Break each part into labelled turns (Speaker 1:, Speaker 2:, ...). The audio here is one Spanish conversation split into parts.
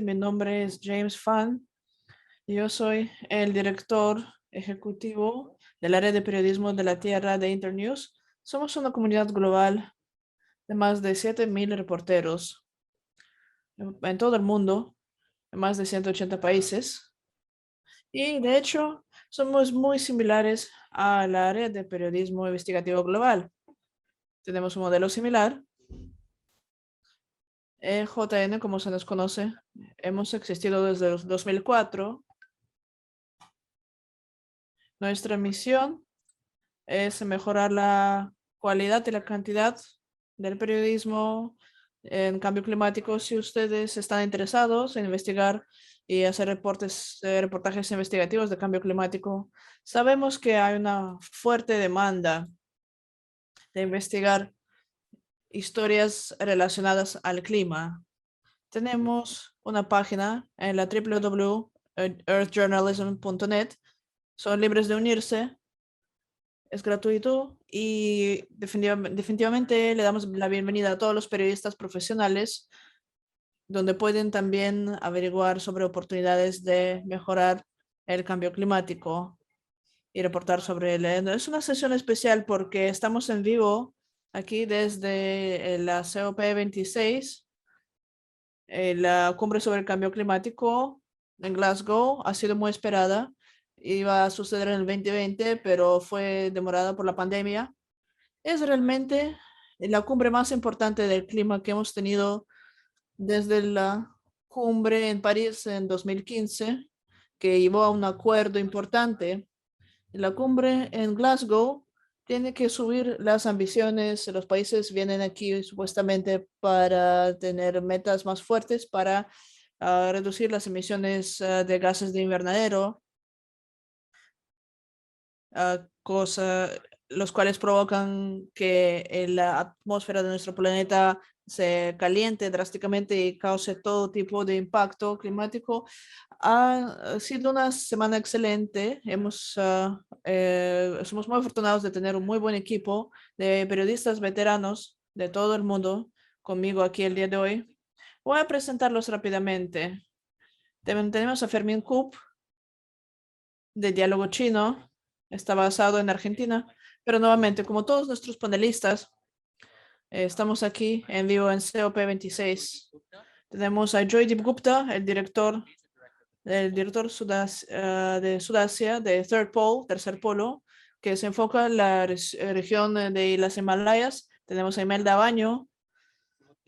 Speaker 1: Mi nombre es James Fan y yo soy el director ejecutivo del área de periodismo de la Tierra de Internews. Somos una comunidad global de más de 7,000 reporteros en todo el mundo, en más de 180 países. Y de hecho, somos muy similares a la área de periodismo investigativo global. Tenemos un modelo similar. JN, como se nos conoce, hemos existido desde el 2004. Nuestra misión es mejorar la cualidad y la cantidad del periodismo en cambio climático. Si ustedes están interesados en investigar y hacer reportajes investigativos de cambio climático, sabemos que hay una fuerte demanda de investigar historias relacionadas al clima. Tenemos una página en la www.earthjournalism.net. Son libres de unirse, es gratuito y definitivamente le damos la bienvenida a todos los periodistas profesionales, donde pueden también averiguar sobre oportunidades de mejorar el cambio climático y reportar sobre él. Es una sesión especial porque estamos en vivo aquí desde la COP26, la cumbre sobre el cambio climático en Glasgow. Ha sido muy esperada. Iba a suceder en el 2020, pero fue demorada por la pandemia. Es realmente la cumbre más importante del clima que hemos tenido desde la cumbre en París en 2015, que llevó a un acuerdo importante. La cumbre en Glasgow tiene que subir las ambiciones. Los países vienen aquí supuestamente para tener metas más fuertes para reducir las emisiones de gases de invernadero, cosa, los cuales provocan que la atmósfera de nuestro planeta se caliente drásticamente y cause todo tipo de impacto climático. Ha sido una semana excelente. Somos muy afortunados de tener un muy buen equipo de periodistas veteranos de todo el mundo conmigo aquí el día de hoy. Voy a presentarlos rápidamente. Tenemos a Fermín Kup, de Diálogo Chino. Está basado en Argentina, pero nuevamente, como todos nuestros panelistas, estamos aquí en vivo en COP26. Tenemos a Joydeep Gupta, el director de Sudasia, de Third Pole, Tercer Polo, que se enfoca en la región de las Himalayas. Tenemos a Imelda Baño,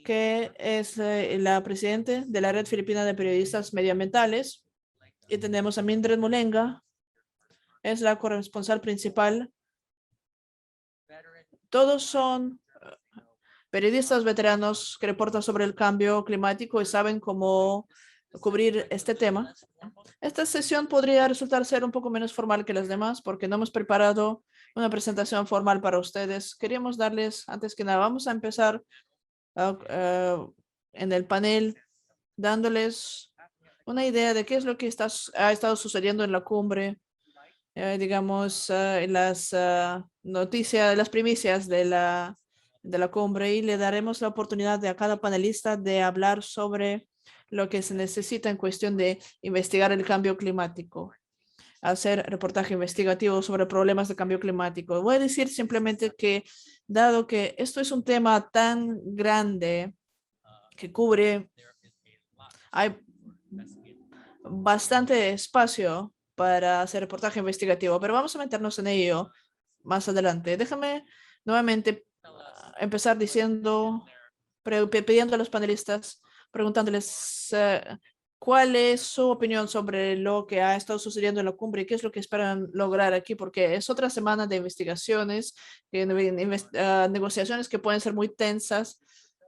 Speaker 1: que es la presidente de la Red Filipina de Periodistas Medioambientales. Y tenemos a Mildred Mulenga, es la corresponsal principal. Todos son periodistas veteranos que reportan sobre el cambio climático y saben cómo cubrir este tema. Esta sesión podría resultar ser un poco menos formal que las demás porque no hemos preparado una presentación formal para ustedes. Queríamos darles, antes que nada, vamos a empezar en el panel dándoles una idea de qué es lo que ha estado sucediendo en la cumbre, digamos, las noticias, las primicias de la cumbre, y le daremos la oportunidad a cada panelista de hablar sobre lo que se necesita en cuestión de investigar el cambio climático, hacer reportaje investigativo sobre problemas de cambio climático. Voy a decir simplemente que, dado que esto es un tema tan grande que cubre, hay bastante espacio para hacer reportaje investigativo, pero vamos a meternos en ello más adelante. Déjame nuevamente empezar diciendo, pidiendo a los panelistas, preguntándoles cuál es su opinión sobre lo que ha estado sucediendo en la cumbre y qué es lo que esperan lograr aquí, porque es otra semana de investigaciones, negociaciones que pueden ser muy tensas.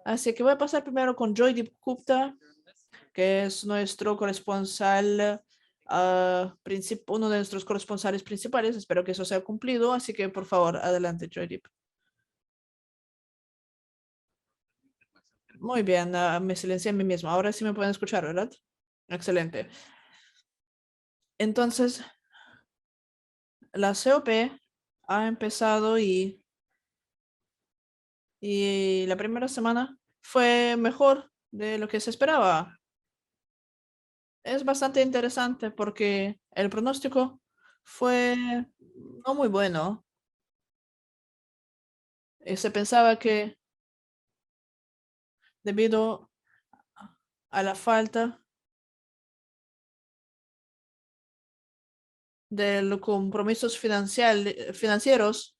Speaker 1: Así que voy a pasar primero con Joydeep Gupta, que es nuestro corresponsal, uno de nuestros corresponsales principales. Espero que eso sea cumplido, así que por favor, adelante, Joydeep. Muy bien, me silencié a mí mismo. Ahora sí me pueden escuchar, ¿verdad? Excelente. Entonces, la COP ha empezado y la primera semana fue mejor de lo que se esperaba. es bastante interesante porque el pronóstico fue no muy bueno. Se pensaba que debido a la falta de los compromisos financieros,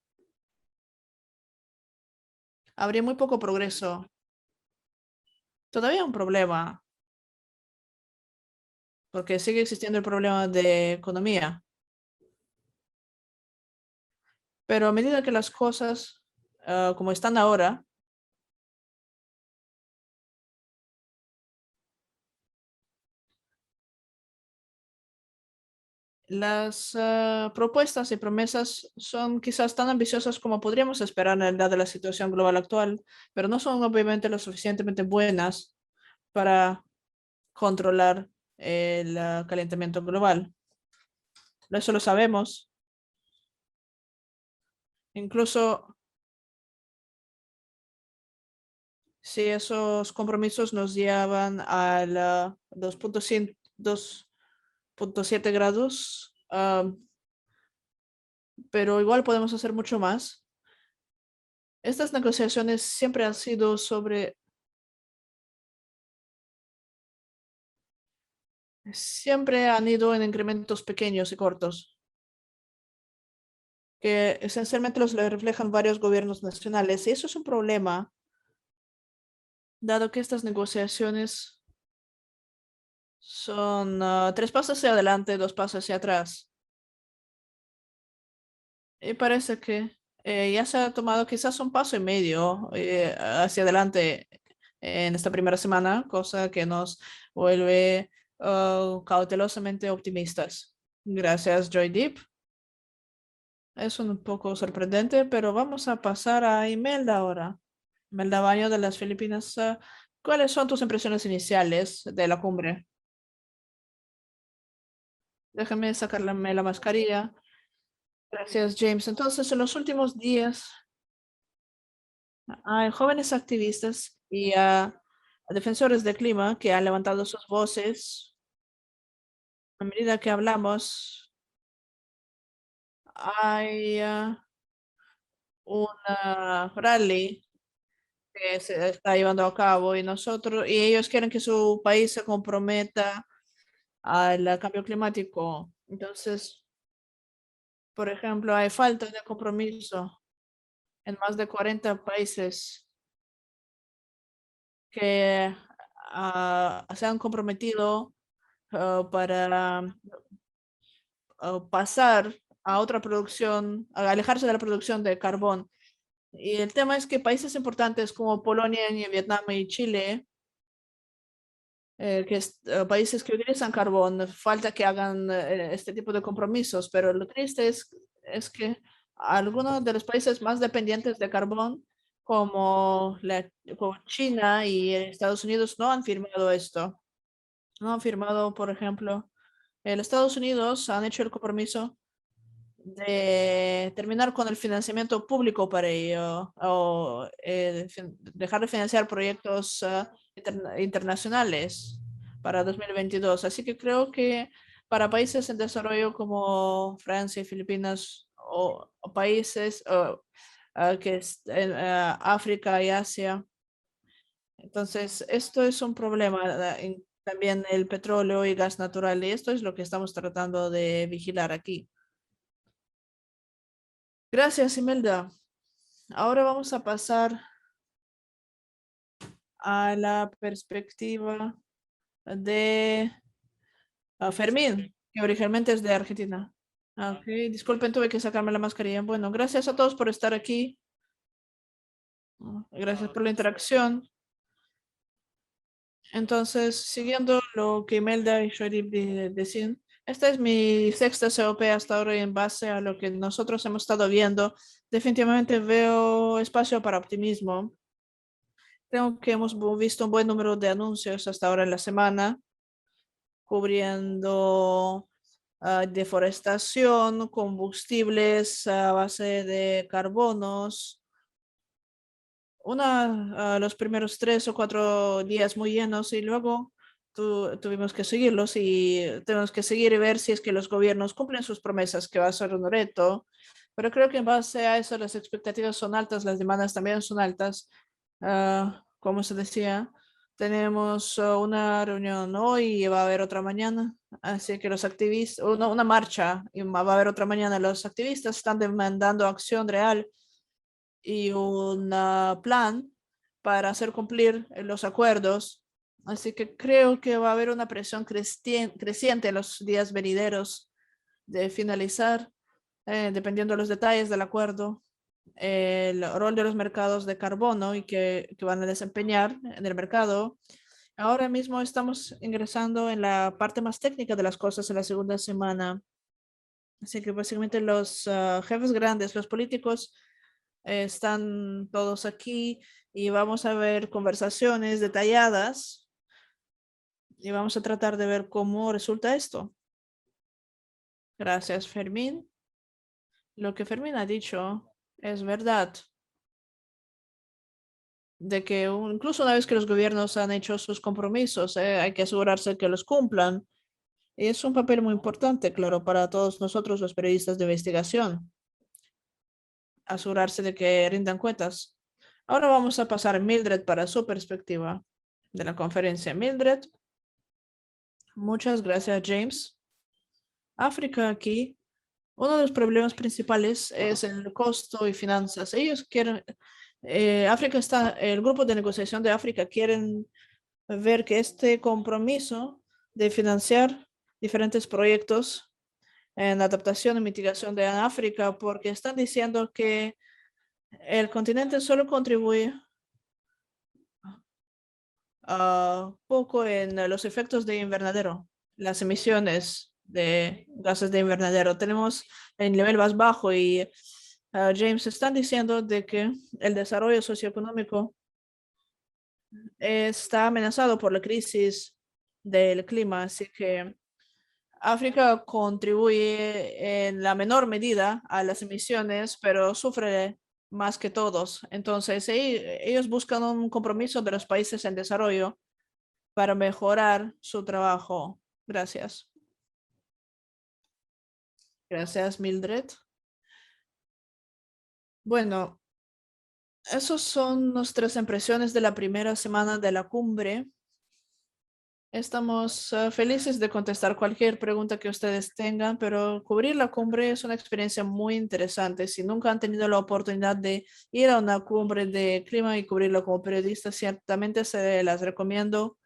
Speaker 1: habría muy poco progreso. Todavía un problema, porque sigue existiendo el problema de economía. Pero a medida que las cosas, como están ahora, las propuestas y promesas son quizás tan ambiciosas como podríamos esperar en la de la situación global actual, pero no son obviamente lo suficientemente buenas para controlar el calentamiento global. Eso lo sabemos. Incluso si esos compromisos nos llevan a la 2.7 grados, pero igual podemos hacer mucho más. Estas negociaciones siempre han sido siempre han ido en incrementos pequeños y cortos, que esencialmente los reflejan varios gobiernos nacionales. Y eso es un problema, dado que estas negociaciones son tres pasos hacia adelante, dos pasos hacia atrás. Y parece que ya se ha tomado quizás un paso y medio hacia adelante en esta primera semana, cosa que nos vuelve cautelosamente optimistas. Gracias, Joy Deep. Es un poco sorprendente, pero vamos a pasar a Imelda ahora. Imelda Baño de las Filipinas. ¿Cuáles son tus impresiones iniciales de la cumbre? Déjame sacarme la mascarilla. Gracias, James. Entonces, en los últimos días hay jóvenes activistas y defensores del clima que han levantado sus voces. A medida que hablamos, hay una rally que se está llevando a cabo y ellos quieren que su país se comprometa al cambio climático. Entonces, por ejemplo, hay falta de compromiso en más de 40 países que se han comprometido para pasar a otra producción, a alejarse de la producción de carbón. Y el tema es que países importantes como Polonia, y Vietnam y Chile, países que utilizan carbón, falta que hagan este tipo de compromisos, pero lo triste es que algunos de los países más dependientes de carbón, como China y Estados Unidos, no han firmado esto. No han firmado, por ejemplo, el Estados Unidos han hecho el compromiso de terminar con el financiamiento público para ello o dejar de financiar proyectos internacionales para 2022. Así que creo que para países en desarrollo como Francia y Filipinas o países en África y Asia, entonces esto es un problema. También el petróleo y gas natural, y esto es lo que estamos tratando de vigilar aquí. Gracias, Imelda. Ahora vamos a pasar a la perspectiva de Fermín, que originalmente es de Argentina. Ok, disculpen, tuve que sacarme la mascarilla. Bueno, gracias a todos por estar aquí. Gracias por la interacción. Entonces, siguiendo lo que Imelda y Shoaib decían, esta es mi sexta COP hasta ahora y en base a lo que nosotros hemos estado viendo, definitivamente veo espacio para optimismo. Creo que hemos visto un buen número de anuncios hasta ahora en la semana, cubriendo deforestación, combustibles a base de carbonos. Los primeros 3 o 4 días muy llenos y luego tuvimos que seguirlos y tenemos que seguir y ver si es que los gobiernos cumplen sus promesas, que va a ser un reto. Pero creo que en base a eso las expectativas son altas, las demandas también son altas. Como se decía, tenemos una reunión hoy y va a haber otra mañana. Así que los activistas, una marcha y va a haber otra mañana. Los activistas están demandando acción real y un plan para hacer cumplir los acuerdos. Así que creo que va a haber una presión creciente en los días venideros de finalizar, dependiendo de los detalles del acuerdo, el rol de los mercados de carbono y que van a desempeñar en el mercado. Ahora mismo estamos ingresando en la parte más técnica de las cosas en la segunda semana. Así que básicamente los jefes grandes, los políticos, están todos aquí y vamos a ver conversaciones detalladas y vamos a tratar de ver cómo resulta esto. Gracias, Fermín. Lo que Fermín ha dicho es verdad, de que incluso una vez que los gobiernos han hecho sus compromisos, hay que asegurarse que los cumplan. Y es un papel muy importante, claro, para todos nosotros los periodistas de investigación, asegurarse de que rindan cuentas. Ahora vamos a pasar a Mildred para su perspectiva de la conferencia. Mildred, muchas gracias, James. África aquí, uno de los problemas principales es el costo y finanzas. Ellos quieren, África está, el grupo de negociación de África quieren ver que este compromiso de financiar diferentes proyectos en adaptación y mitigación de África, porque están diciendo que el continente solo contribuye poco en los efectos de invernadero, las emisiones de gases de invernadero. Tenemos el nivel más bajo y James están diciendo de que el desarrollo socioeconómico está amenazado por la crisis del clima, así que África contribuye en la menor medida a las emisiones, pero sufre más que todos. Entonces, ellos buscan un compromiso de los países en desarrollo para mejorar su trabajo. Gracias. Gracias, Mildred. Bueno, esos son nuestras impresiones de la primera semana de la cumbre. Estamos felices de contestar cualquier pregunta que ustedes tengan, pero cubrir la cumbre es una experiencia muy interesante. Si nunca han tenido la oportunidad de ir a una cumbre de clima y cubrirlo como periodista, ciertamente se las recomiendo.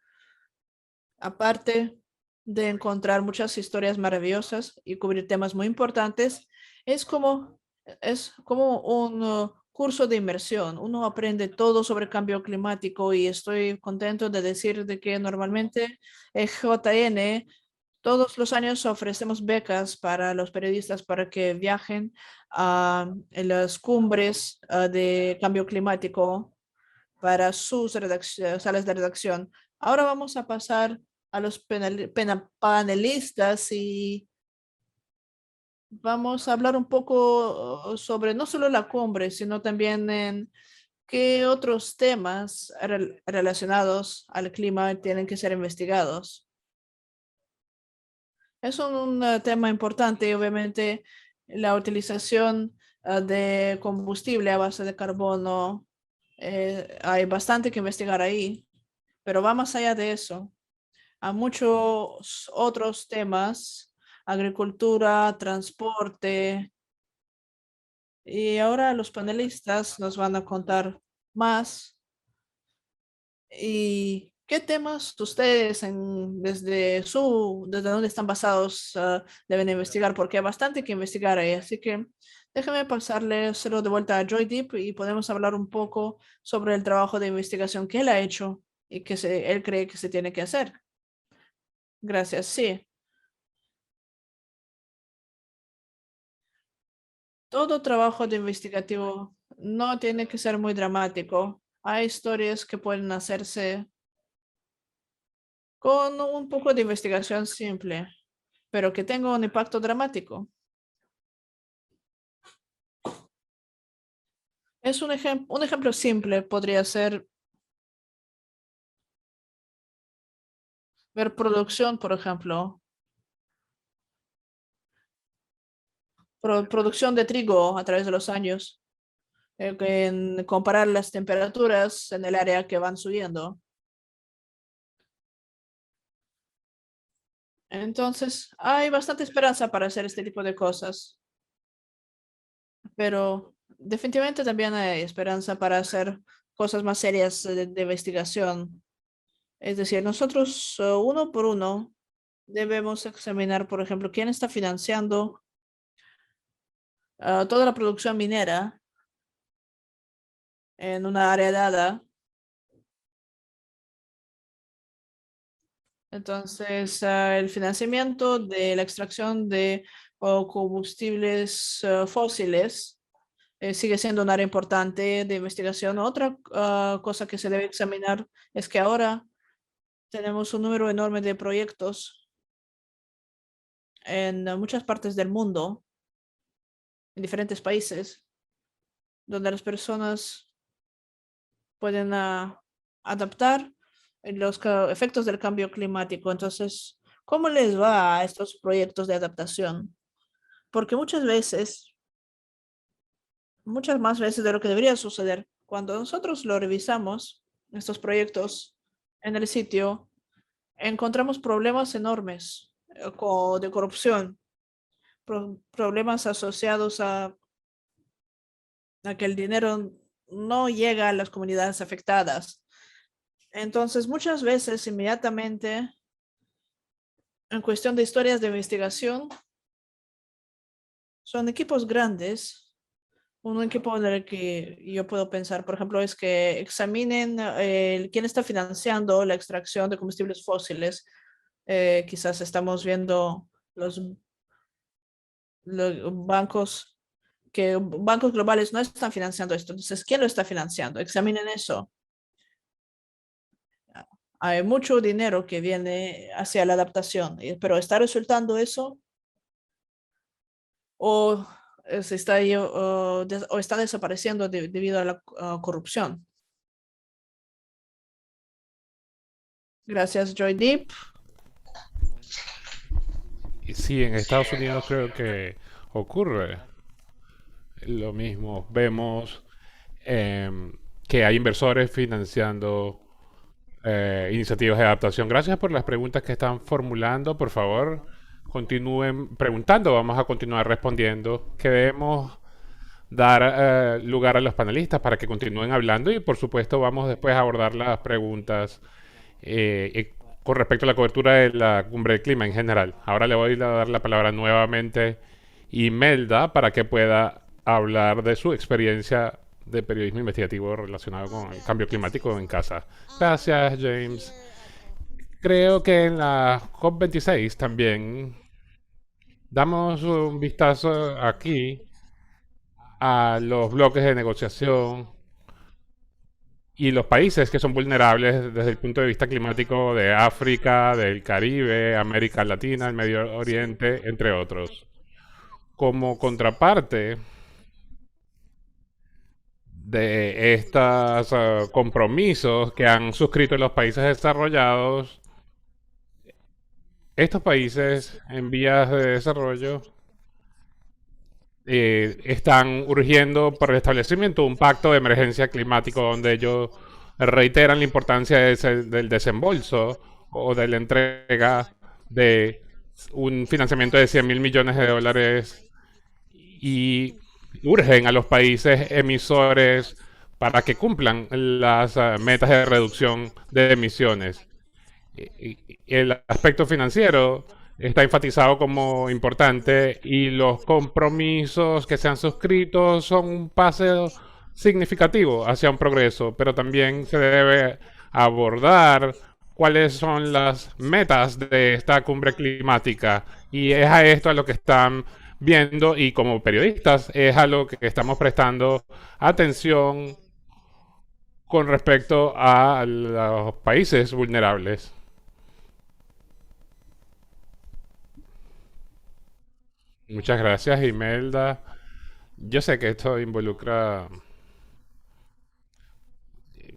Speaker 1: Aparte de encontrar muchas historias maravillosas y cubrir temas muy importantes, es como, es como un curso de inmersión. Uno aprende todo sobre cambio climático y estoy contento de decir de que normalmente JN todos los años ofrecemos becas para los periodistas para que viajen en las cumbres de cambio climático para sus salas de redacción. Ahora vamos a pasar a los panelistas y vamos a hablar un poco sobre no solo la cumbre, sino también en qué otros temas relacionados al clima tienen que ser investigados. Es un tema importante y obviamente la utilización de combustible a base de carbono. Hay bastante que investigar ahí, pero va más allá de eso. Hay muchos otros temas, agricultura, transporte, y ahora los panelistas nos van a contar más. ¿Y qué temas ustedes desde dónde están basados deben investigar? Porque hay bastante que investigar ahí. Así que déjame pasarle de vuelta a Joy Deep y podemos hablar un poco sobre el trabajo de investigación que él ha hecho y que él cree que se tiene que hacer. Gracias. Sí, todo trabajo de investigativo no tiene que ser muy dramático. Hay historias que pueden hacerse con un poco de investigación simple, pero que tenga un impacto dramático. Es un ejemplo simple, podría ser ver producción, por ejemplo, producción de trigo a través de los años, comparar las temperaturas en el área que van subiendo. Entonces, hay bastante esperanza para hacer este tipo de cosas, pero definitivamente también hay esperanza para hacer cosas más serias de investigación. Es decir, nosotros uno por uno debemos examinar, por ejemplo, quién está financiando toda la producción minera en una área dada. Entonces, el financiamiento de la extracción de combustibles fósiles sigue siendo un área importante de investigación. Otra cosa que se debe examinar es que ahora tenemos un número enorme de proyectos en muchas partes del mundo, en diferentes países, donde las personas pueden adaptar los efectos del cambio climático. Entonces, ¿cómo les va a estos proyectos de adaptación? Porque muchas veces, muchas más veces de lo que debería suceder, cuando nosotros lo revisamos, estos proyectos en el sitio, encontramos problemas enormes de corrupción, problemas asociados a que el dinero no llega a las comunidades afectadas. Entonces, muchas veces, inmediatamente, en cuestión de historias de investigación, son equipos grandes. Un equipo en el que yo puedo pensar, por ejemplo, es que examinen quién está financiando la extracción de combustibles fósiles. Quizás estamos viendo los bancos, que bancos globales no están financiando esto. Entonces, ¿quién lo está financiando? Examinen eso. Hay mucho dinero que viene hacia la adaptación, pero ¿está resultando eso? ¿O se está, o está desapareciendo debido a la corrupción? Gracias, Joy Deep.
Speaker 2: Y sí, en Estados Unidos creo que ocurre lo mismo. Vemos que hay inversores financiando iniciativas de adaptación. Gracias por las preguntas que están formulando. Por favor, continúen preguntando. Vamos a continuar respondiendo. Queremos dar lugar a los panelistas para que continúen hablando y por supuesto vamos después a abordar las preguntas con respecto a la cobertura de la cumbre del clima en general. Ahora le voy a dar la palabra nuevamente a Imelda para que pueda hablar de su experiencia de periodismo investigativo relacionado con el cambio climático en casa. Gracias, James. Creo que en la COP26 también damos un vistazo aquí a los bloques de negociación y los países que son vulnerables desde el punto de vista climático de África, del Caribe, América Latina, el Medio Oriente, entre otros. Como contraparte de estos compromisos que han suscrito los países desarrollados, estos países en vías de desarrollo están urgiendo por el establecimiento de un pacto de emergencia climático donde ellos reiteran la importancia del desembolso o de la entrega de un financiamiento de 100 mil millones de dólares y urgen a los países emisores para que cumplan las metas de reducción de emisiones. El aspecto financiero está enfatizado como importante y los compromisos que se han suscrito son un paso significativo hacia un progreso, pero también se debe abordar cuáles son las metas de esta cumbre climática y es a esto a lo que están viendo y como periodistas es a lo que estamos prestando atención con respecto a los países vulnerables. Muchas gracias, Imelda. Yo sé que esto involucra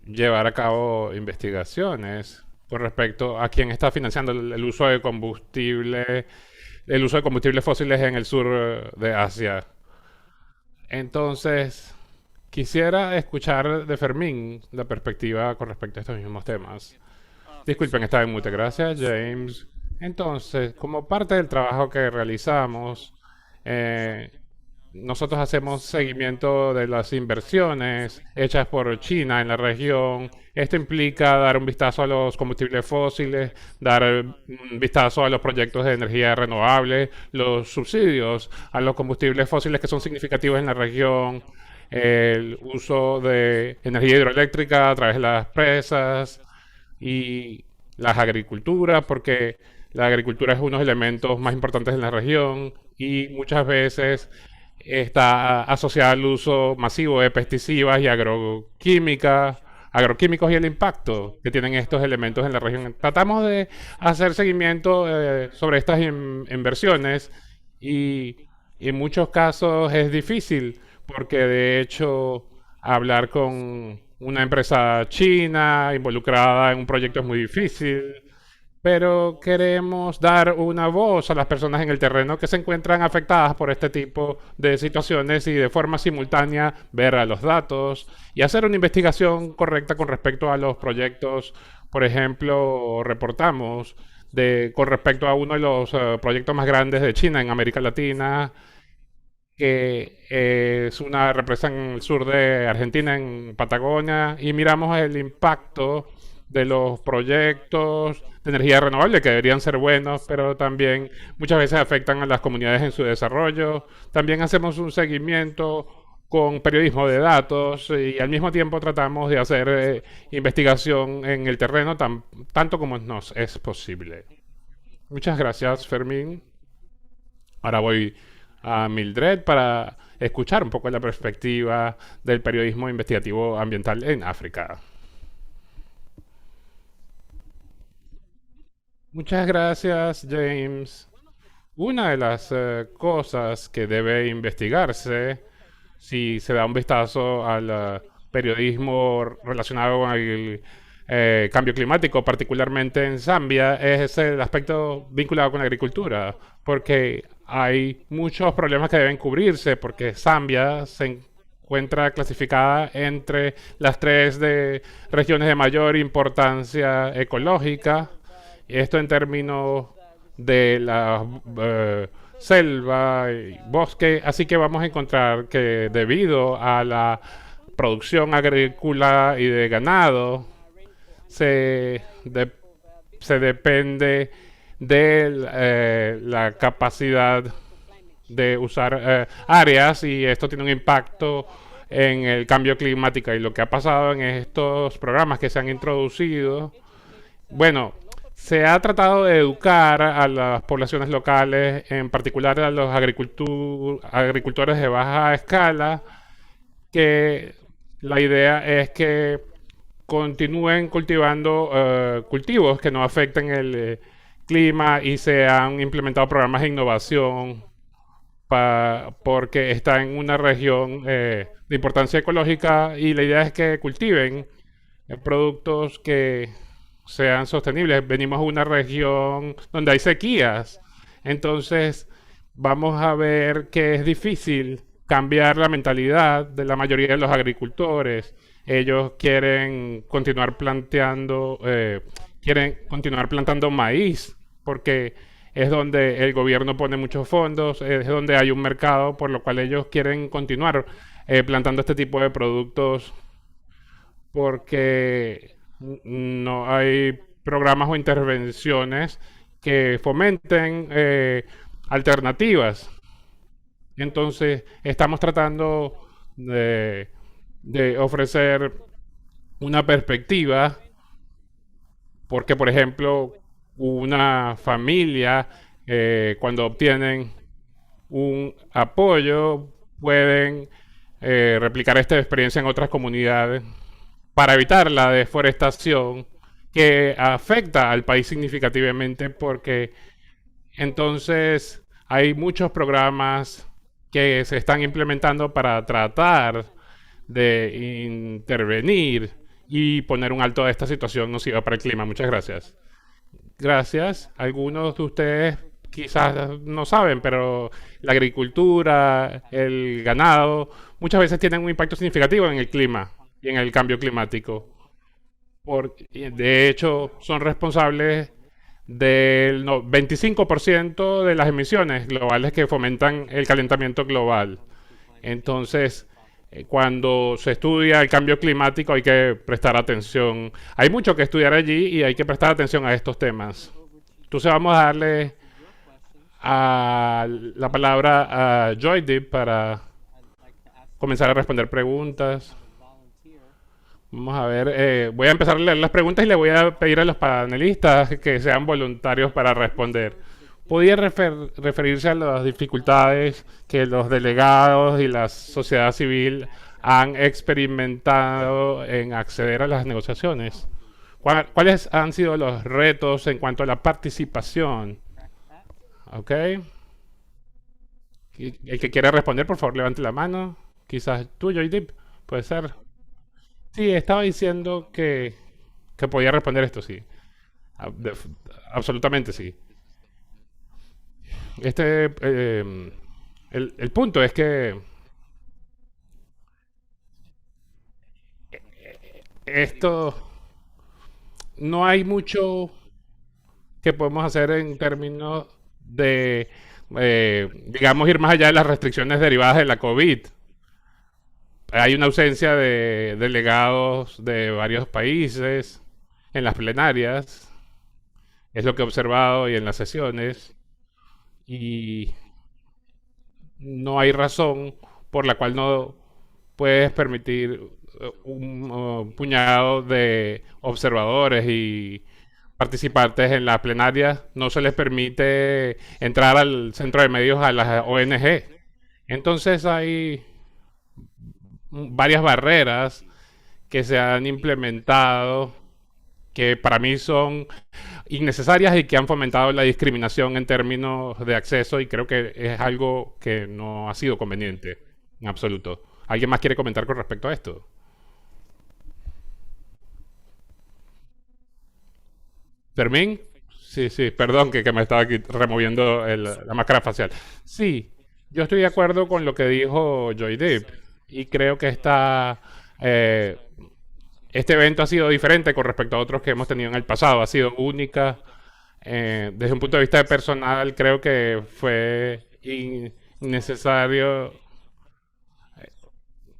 Speaker 2: llevar a cabo investigaciones, con respecto a quién está financiando el uso de combustible, el uso de combustibles fósiles en el sur de Asia. Entonces, quisiera escuchar de Fermín la perspectiva con respecto a estos mismos temas. Disculpen, estaba en mute. Gracias, James. Entonces, como parte del trabajo que realizamos, eh, nosotros hacemos seguimiento de las inversiones hechas por China en la región. Esto implica dar un vistazo a los combustibles fósiles, dar un vistazo a los proyectos de energía renovable, los subsidios a los combustibles fósiles que son significativos en la región, el uso de energía hidroeléctrica a través de las presas y las agriculturas, porque la agricultura es uno de los elementos más importantes en la región y muchas veces está asociada al uso masivo de pesticidas y agroquímicos y el impacto que tienen estos elementos en la región. Tratamos de hacer seguimiento sobre estas inversiones y en muchos casos es difícil porque de hecho hablar con una empresa china involucrada en un proyecto es muy difícil, pero queremos dar una voz a las personas en el terreno que se encuentran afectadas por este tipo de situaciones y de forma simultánea ver a los datos y hacer una investigación correcta con respecto a los proyectos. Por ejemplo, reportamos con respecto a uno de los proyectos más grandes de China en América Latina, que es una represa en el sur de Argentina, en Patagonia, y miramos el impacto de los proyectos de energía renovable que deberían ser buenos, pero también muchas veces afectan a las comunidades en su desarrollo. También hacemos un seguimiento con periodismo de datos y al mismo tiempo tratamos de hacer investigación en el terreno tanto como nos es posible. Muchas gracias, Fermín. Ahora voy a Mildred para escuchar un poco la perspectiva del periodismo investigativo ambiental en África. Muchas gracias, James. Una de las cosas que debe investigarse si se da un vistazo al periodismo relacionado con el cambio climático, particularmente en Zambia, es el aspecto vinculado con la agricultura, porque hay muchos problemas que deben cubrirse, porque Zambia se encuentra clasificada entre las tres regiones de mayor importancia ecológica, esto en términos de la selva y bosque, así que vamos a encontrar que debido a la producción agrícola y de ganado, se, de- se depende de la capacidad de usar áreas y esto tiene un impacto en el cambio climático y lo que ha pasado en estos programas que se han introducido. Bueno, se ha tratado de educar a las poblaciones locales, en particular a los agricultores de baja escala, que la idea es que continúen cultivando cultivos que no afecten el clima y se han implementado programas de innovación porque está en una región de importancia ecológica y la idea es que cultiven productos que sean sostenibles. Venimos a una región donde hay sequías, entonces vamos a ver que es difícil cambiar la mentalidad de la mayoría de los agricultores. Ellos quieren continuar plantando maíz porque es donde el gobierno pone muchos fondos, es donde hay un mercado, por lo cual ellos quieren continuar plantando este tipo de productos porque no hay programas o intervenciones que fomenten alternativas. Entonces, estamos tratando de ofrecer una perspectiva porque, por ejemplo, una familia, cuando obtienen un apoyo, pueden replicar esta experiencia en otras comunidades para evitar la deforestación que afecta al país significativamente porque entonces hay muchos programas que se están implementando para tratar de intervenir y poner un alto a esta situación nociva para el clima. Muchas gracias. Gracias. Algunos de ustedes quizás no saben, pero la agricultura, el ganado, muchas veces tienen un impacto significativo en el clima y en el cambio climático. De hecho, son responsables del 25% de las emisiones globales que fomentan el calentamiento global. Entonces, cuando se estudia el cambio climático hay que prestar atención. Hay mucho que estudiar allí y hay que prestar atención a estos temas. Entonces vamos a darle la palabra a Joydeep para comenzar a responder preguntas. Vamos a ver, voy a empezar a leer las preguntas y le voy a pedir a los panelistas que sean voluntarios para responder. ¿Podría referirse a las dificultades que los delegados y la sociedad civil han experimentado en acceder a las negociaciones? ¿Cuáles han sido los retos en cuanto a la participación? ¿Ok? El que quiera responder, por favor, levante la mano. Quizás tú, Joydeep, puede ser. Sí, estaba diciendo que podía responder esto, sí. Ah, absolutamente sí. El punto es que esto no hay mucho que podemos hacer en términos de, digamos, ir más allá de las restricciones derivadas de la COVID. Hay una ausencia de delegados de varios países en las plenarias, es lo que he observado y en las sesiones, y no hay razón por la cual no puedes permitir un puñado de observadores y participantes en la plenaria, no se les permite entrar al centro de medios a las ONG. Entonces hay varias barreras que se han implementado que para mí son innecesarias y que han fomentado la discriminación en términos de acceso y creo que es algo que no ha sido conveniente en absoluto. ¿Alguien más quiere comentar con respecto a esto? Fermín, sí, sí, perdón que me estaba aquí removiendo la máscara facial. Sí, yo estoy de acuerdo con lo que dijo Joy Depp y creo que eh, este evento ha sido diferente con respecto a otros que hemos tenido en el pasado, ha sido única. Desde un punto de vista personal, creo que fue innecesario.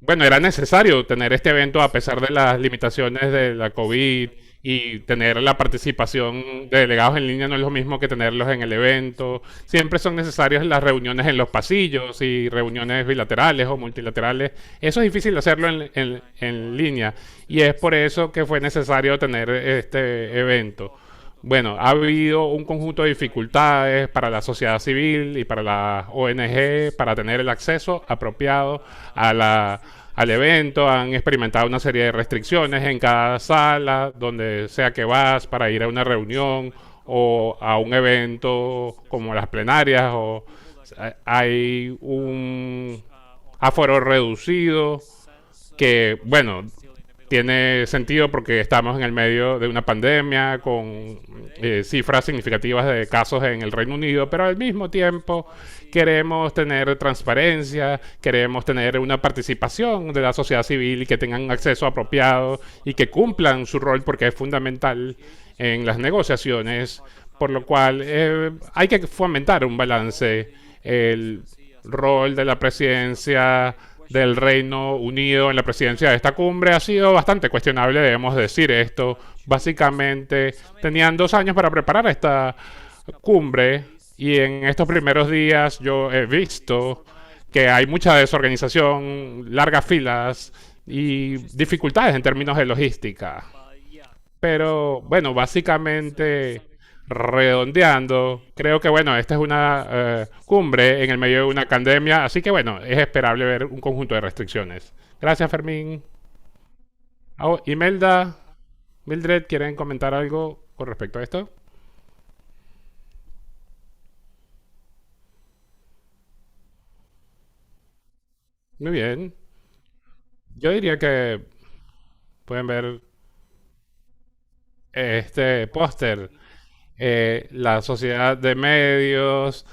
Speaker 2: Bueno, era necesario tener este evento a pesar de las limitaciones de la COVID y tener la participación de delegados en línea no es lo mismo que tenerlos en el evento. Siempre son necesarias las reuniones en los pasillos y reuniones bilaterales o multilaterales. Eso es difícil hacerlo en línea y es por eso que fue necesario tener este evento. Bueno, ha habido un conjunto de dificultades para la sociedad civil y para las ONG para tener el acceso apropiado al evento. Han experimentado una serie de restricciones en cada sala, donde sea que vas para ir a una reunión o a un evento como las plenarias. Hay un aforo reducido que, bueno, tiene sentido porque estamos en el medio de una pandemia con cifras significativas de casos en el Reino Unido, pero al mismo tiempo queremos tener transparencia, queremos tener una participación de la sociedad civil y que tengan acceso apropiado y que cumplan su rol porque es fundamental en las negociaciones, por lo cual hay que fomentar un balance. El rol de la presidencia del Reino Unido en la presidencia de esta cumbre ha sido bastante cuestionable, debemos decir esto. Básicamente, tenían 2 años para preparar esta cumbre y en estos primeros días yo he visto que hay mucha desorganización, largas filas y dificultades en términos de logística. Pero bueno, básicamente redondeando, creo que bueno, esta es una cumbre en el medio de una pandemia, así que bueno, es esperable ver un conjunto de restricciones. Gracias, Fermín. Oh, Imelda, Mildred, ¿quieren comentar algo con respecto a esto? Muy bien. Yo diría que pueden ver. este póster. La sociedad de medios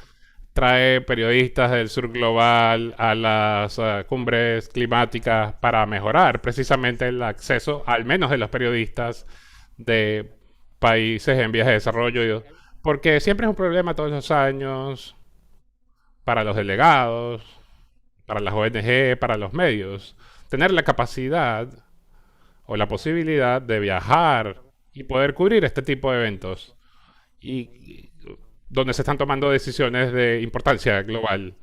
Speaker 2: trae periodistas del sur global a las cumbres climáticas para mejorar precisamente el acceso, al menos de los periodistas de países en vías de desarrollo, porque siempre es un problema todos los años para los delegados, para las ONG, para los medios, tener la capacidad o la posibilidad de viajar y poder cubrir este tipo de eventos y donde se están tomando decisiones de importancia global.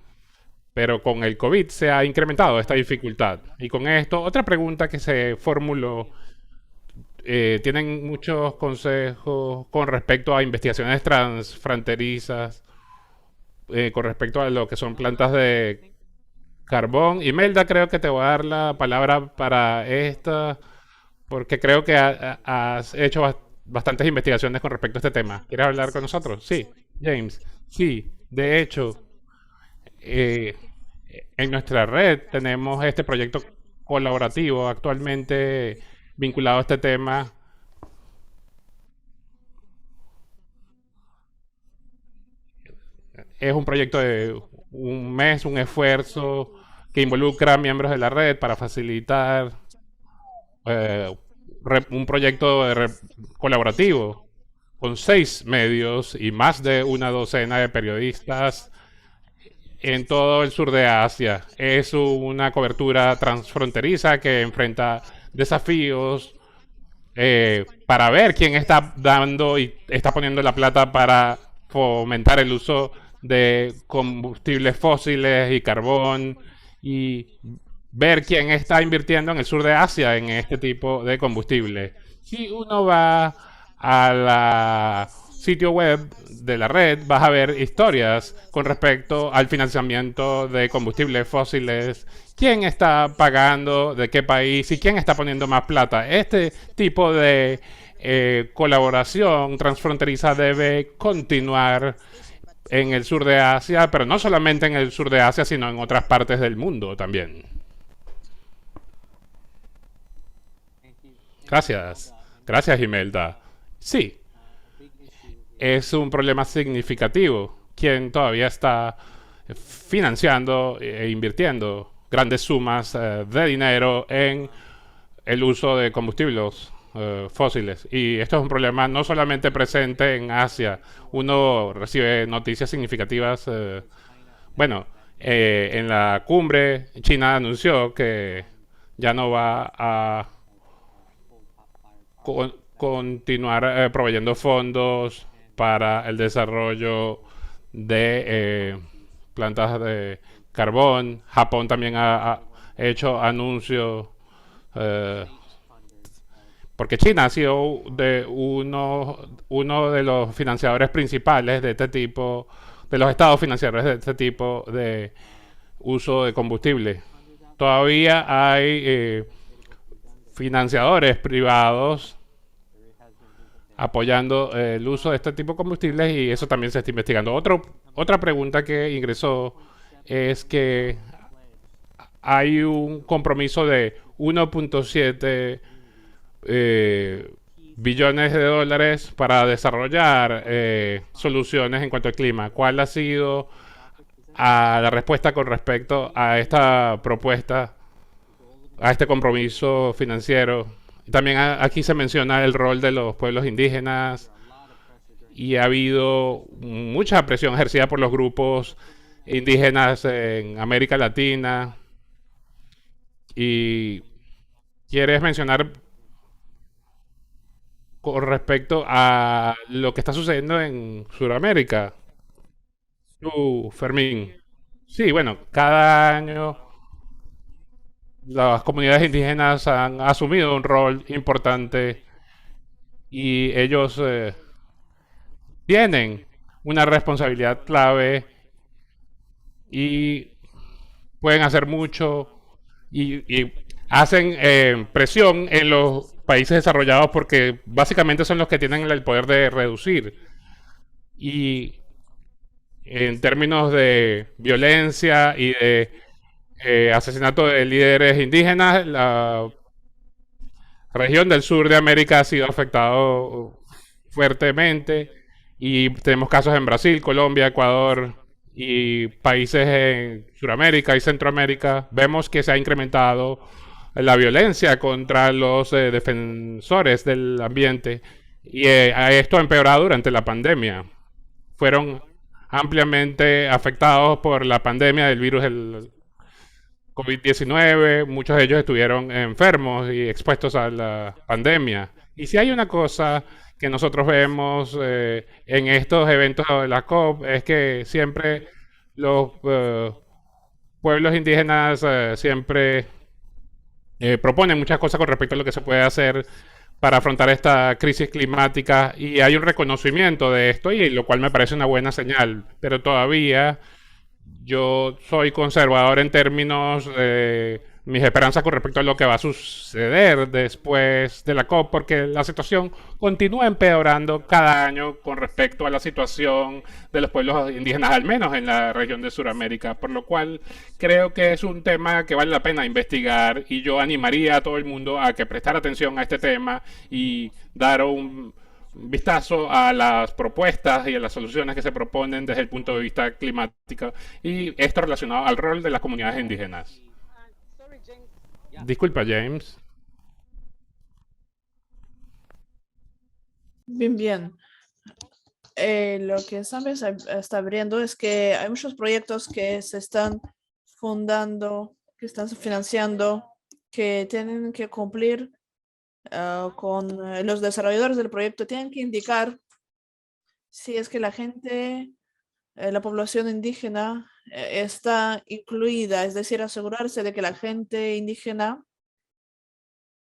Speaker 2: Pero con el COVID se ha incrementado esta dificultad. Y con esto, otra pregunta que se formuló, ¿tienen muchos consejos con respecto a investigaciones transfronterizas, con respecto a lo que son plantas de carbón? Imelda, creo que te voy a dar la palabra para esta, porque creo que has hecho bastantes investigaciones con respecto a este tema. ¿Quieres hablar con nosotros? Sí, James. Sí, de hecho, eh, en nuestra red tenemos este proyecto colaborativo actualmente vinculado a este tema. Es un proyecto de un mes, un esfuerzo que involucra a miembros de la red para facilitar eh, un proyecto colaborativo con 6 medios y más de una docena de periodistas en todo el sur de Asia. Es una cobertura transfronteriza que enfrenta desafíos para ver quién está dando y está poniendo la plata para fomentar el uso de combustibles fósiles y carbón y ver quién está invirtiendo en el sur de Asia en este tipo de combustible. Si uno va a la sitio web de la red, vas a ver historias con respecto al financiamiento de combustibles fósiles, quién está pagando, de qué país y quién está poniendo más plata. Este tipo de colaboración transfronteriza debe continuar en el sur de Asia, pero no solamente en el sur de Asia, sino en otras partes del mundo también. Gracias. Gracias, Imelda. Sí, es un problema significativo. Quien todavía está financiando e invirtiendo grandes sumas de dinero en el uso de combustibles fósiles. Y esto es un problema no solamente presente en Asia. Uno recibe noticias significativas. Bueno, en la cumbre, China anunció que ya no va a continuar proveyendo fondos para el desarrollo de plantas de carbón. Japón también ha hecho anuncios eh, porque China ha sido uno de los financiadores principales de este tipo, de los estados financieros de este tipo de uso de combustible. Todavía hay financiadores privados apoyando el uso de este tipo de combustibles y eso también se está investigando. Otra pregunta que ingresó es que hay un compromiso de 1.7 billones de dólares para desarrollar soluciones en cuanto al clima. ¿Cuál ha sido la respuesta con respecto a esta propuesta, a este compromiso financiero? También aquí se menciona el rol de los pueblos indígenas y ha habido mucha presión ejercida por los grupos indígenas en América Latina. ¿Y quieres mencionar con respecto a lo que está sucediendo en Sudamérica? Fermín. Sí, bueno, cada año las comunidades indígenas han asumido un rol importante y ellos tienen una responsabilidad clave y pueden hacer mucho y hacen presión en los países desarrollados porque básicamente son los que tienen el poder de reducir. Y en términos de violencia y de asesinato de líderes indígenas, región del sur de América ha sido afectado fuertemente y tenemos casos en Brasil, Colombia, Ecuador y países en Sudamérica y Centroamérica. Vemos que se ha incrementado la violencia contra los defensores del ambiente y esto ha empeorado durante la pandemia. Fueron ampliamente afectados por la pandemia del virus del COVID-19, muchos de ellos estuvieron enfermos y expuestos a la pandemia. Y si hay una cosa que nosotros vemos en estos eventos de la COP es que siempre los pueblos indígenas siempre proponen muchas cosas con respecto a lo que se puede hacer para afrontar esta crisis climática y hay un reconocimiento de esto y lo cual me parece una buena señal, pero todavía yo soy conservador en términos de mis esperanzas con respecto a lo que va a suceder después de la COP, porque la situación continúa empeorando cada año con respecto a la situación de los pueblos indígenas, al menos en la región de Sudamérica, por lo cual creo que es un tema que vale la pena investigar y yo animaría a todo el mundo a que prestara atención a este tema y dar un vistazo a las propuestas y a las soluciones que se proponen desde el punto de vista climático y esto relacionado al rol de las comunidades indígenas. Disculpa, James.
Speaker 1: Bien, bien. Lo que Zambia está abriendo es que hay muchos proyectos que se están fundando, que están financiando, que tienen que cumplir con los desarrolladores del proyecto, tienen que indicar si es que la gente, la población indígena está incluida, es decir, asegurarse de que la gente indígena,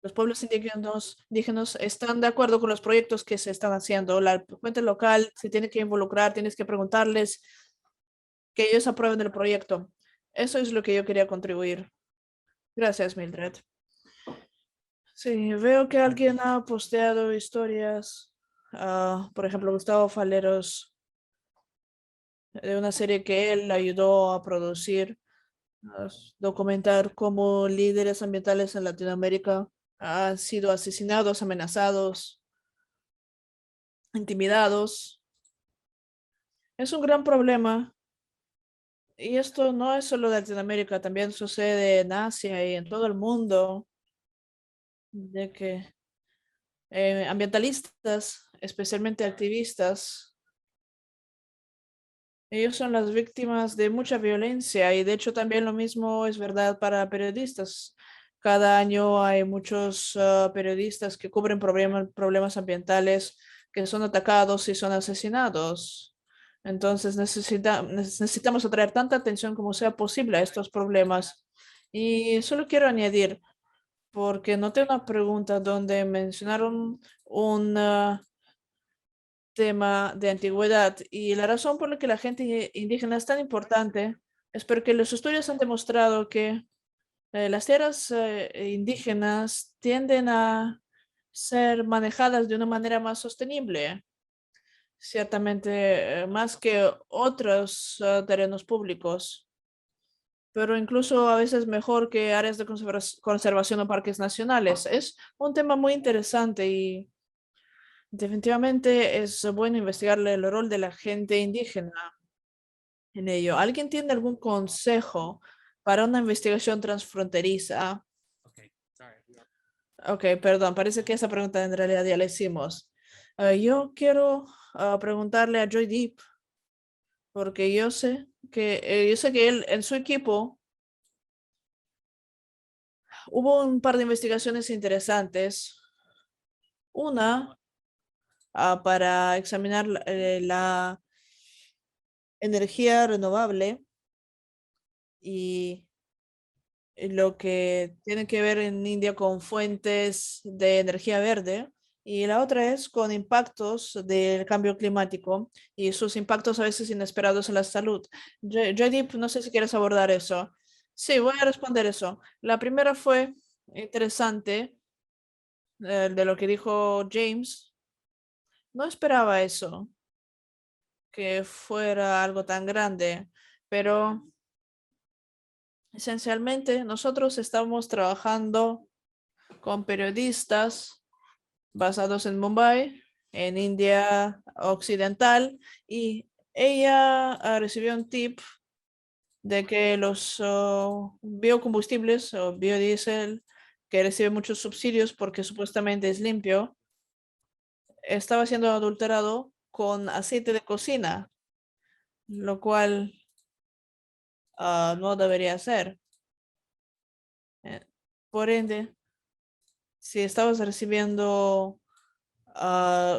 Speaker 1: los pueblos indígenas están de acuerdo con los proyectos que se están haciendo. La cuenta local se tiene que involucrar, tienes que preguntarles que ellos aprueben el proyecto. Eso es lo que yo quería contribuir. Gracias, Mildred. Sí, veo que alguien ha posteado historias, por ejemplo, Gustavo Faleros, de una serie que él ayudó a producir, documentar cómo líderes ambientales en Latinoamérica han sido asesinados, amenazados, intimidados. Es un gran problema. Y esto no es solo de Latinoamérica, también sucede en Asia y en todo el mundo, de que ambientalistas, especialmente activistas, ellos son las víctimas de mucha violencia y de hecho también lo mismo es verdad para periodistas. Cada año hay muchos periodistas que cubren problemas ambientales que son atacados y son asesinados. Entonces necesitamos atraer tanta atención como sea posible a estos problemas. Y solo quiero añadir, porque noté una pregunta donde mencionaron un tema de antigüedad y la razón por la que la gente indígena es tan importante es porque los estudios han demostrado que las tierras indígenas tienden a ser manejadas de una manera más sostenible, ciertamente más que otros terrenos públicos, pero incluso a veces mejor que áreas de conservación o parques nacionales. Es un tema muy interesante y definitivamente es bueno investigar el rol de la gente indígena en ello. ¿Alguien tiene algún consejo para una investigación transfronteriza? Ok, perdón, parece que esa pregunta en realidad ya la hicimos. Yo quiero preguntarle a Joy Deep, porque yo sé que él en su equipo hubo un par de investigaciones interesantes. Una para examinar la energía renovable y lo que tiene que ver en India con fuentes de energía verde. Y la otra es con impactos del cambio climático y sus impactos a veces inesperados en la salud. Jaydeep, no sé si quieres abordar eso. Sí, voy a responder eso. La primera fue interesante, de lo que dijo James. No esperaba eso, que fuera algo tan grande, pero esencialmente nosotros estamos trabajando con periodistas basados en Mumbai, en India Occidental, y ella recibió un tip de que los biocombustibles o biodiesel, que recibe muchos subsidios porque supuestamente es limpio, estaba siendo adulterado con aceite de cocina, lo cual no debería ser. Eh, Por ende, si estabas recibiendo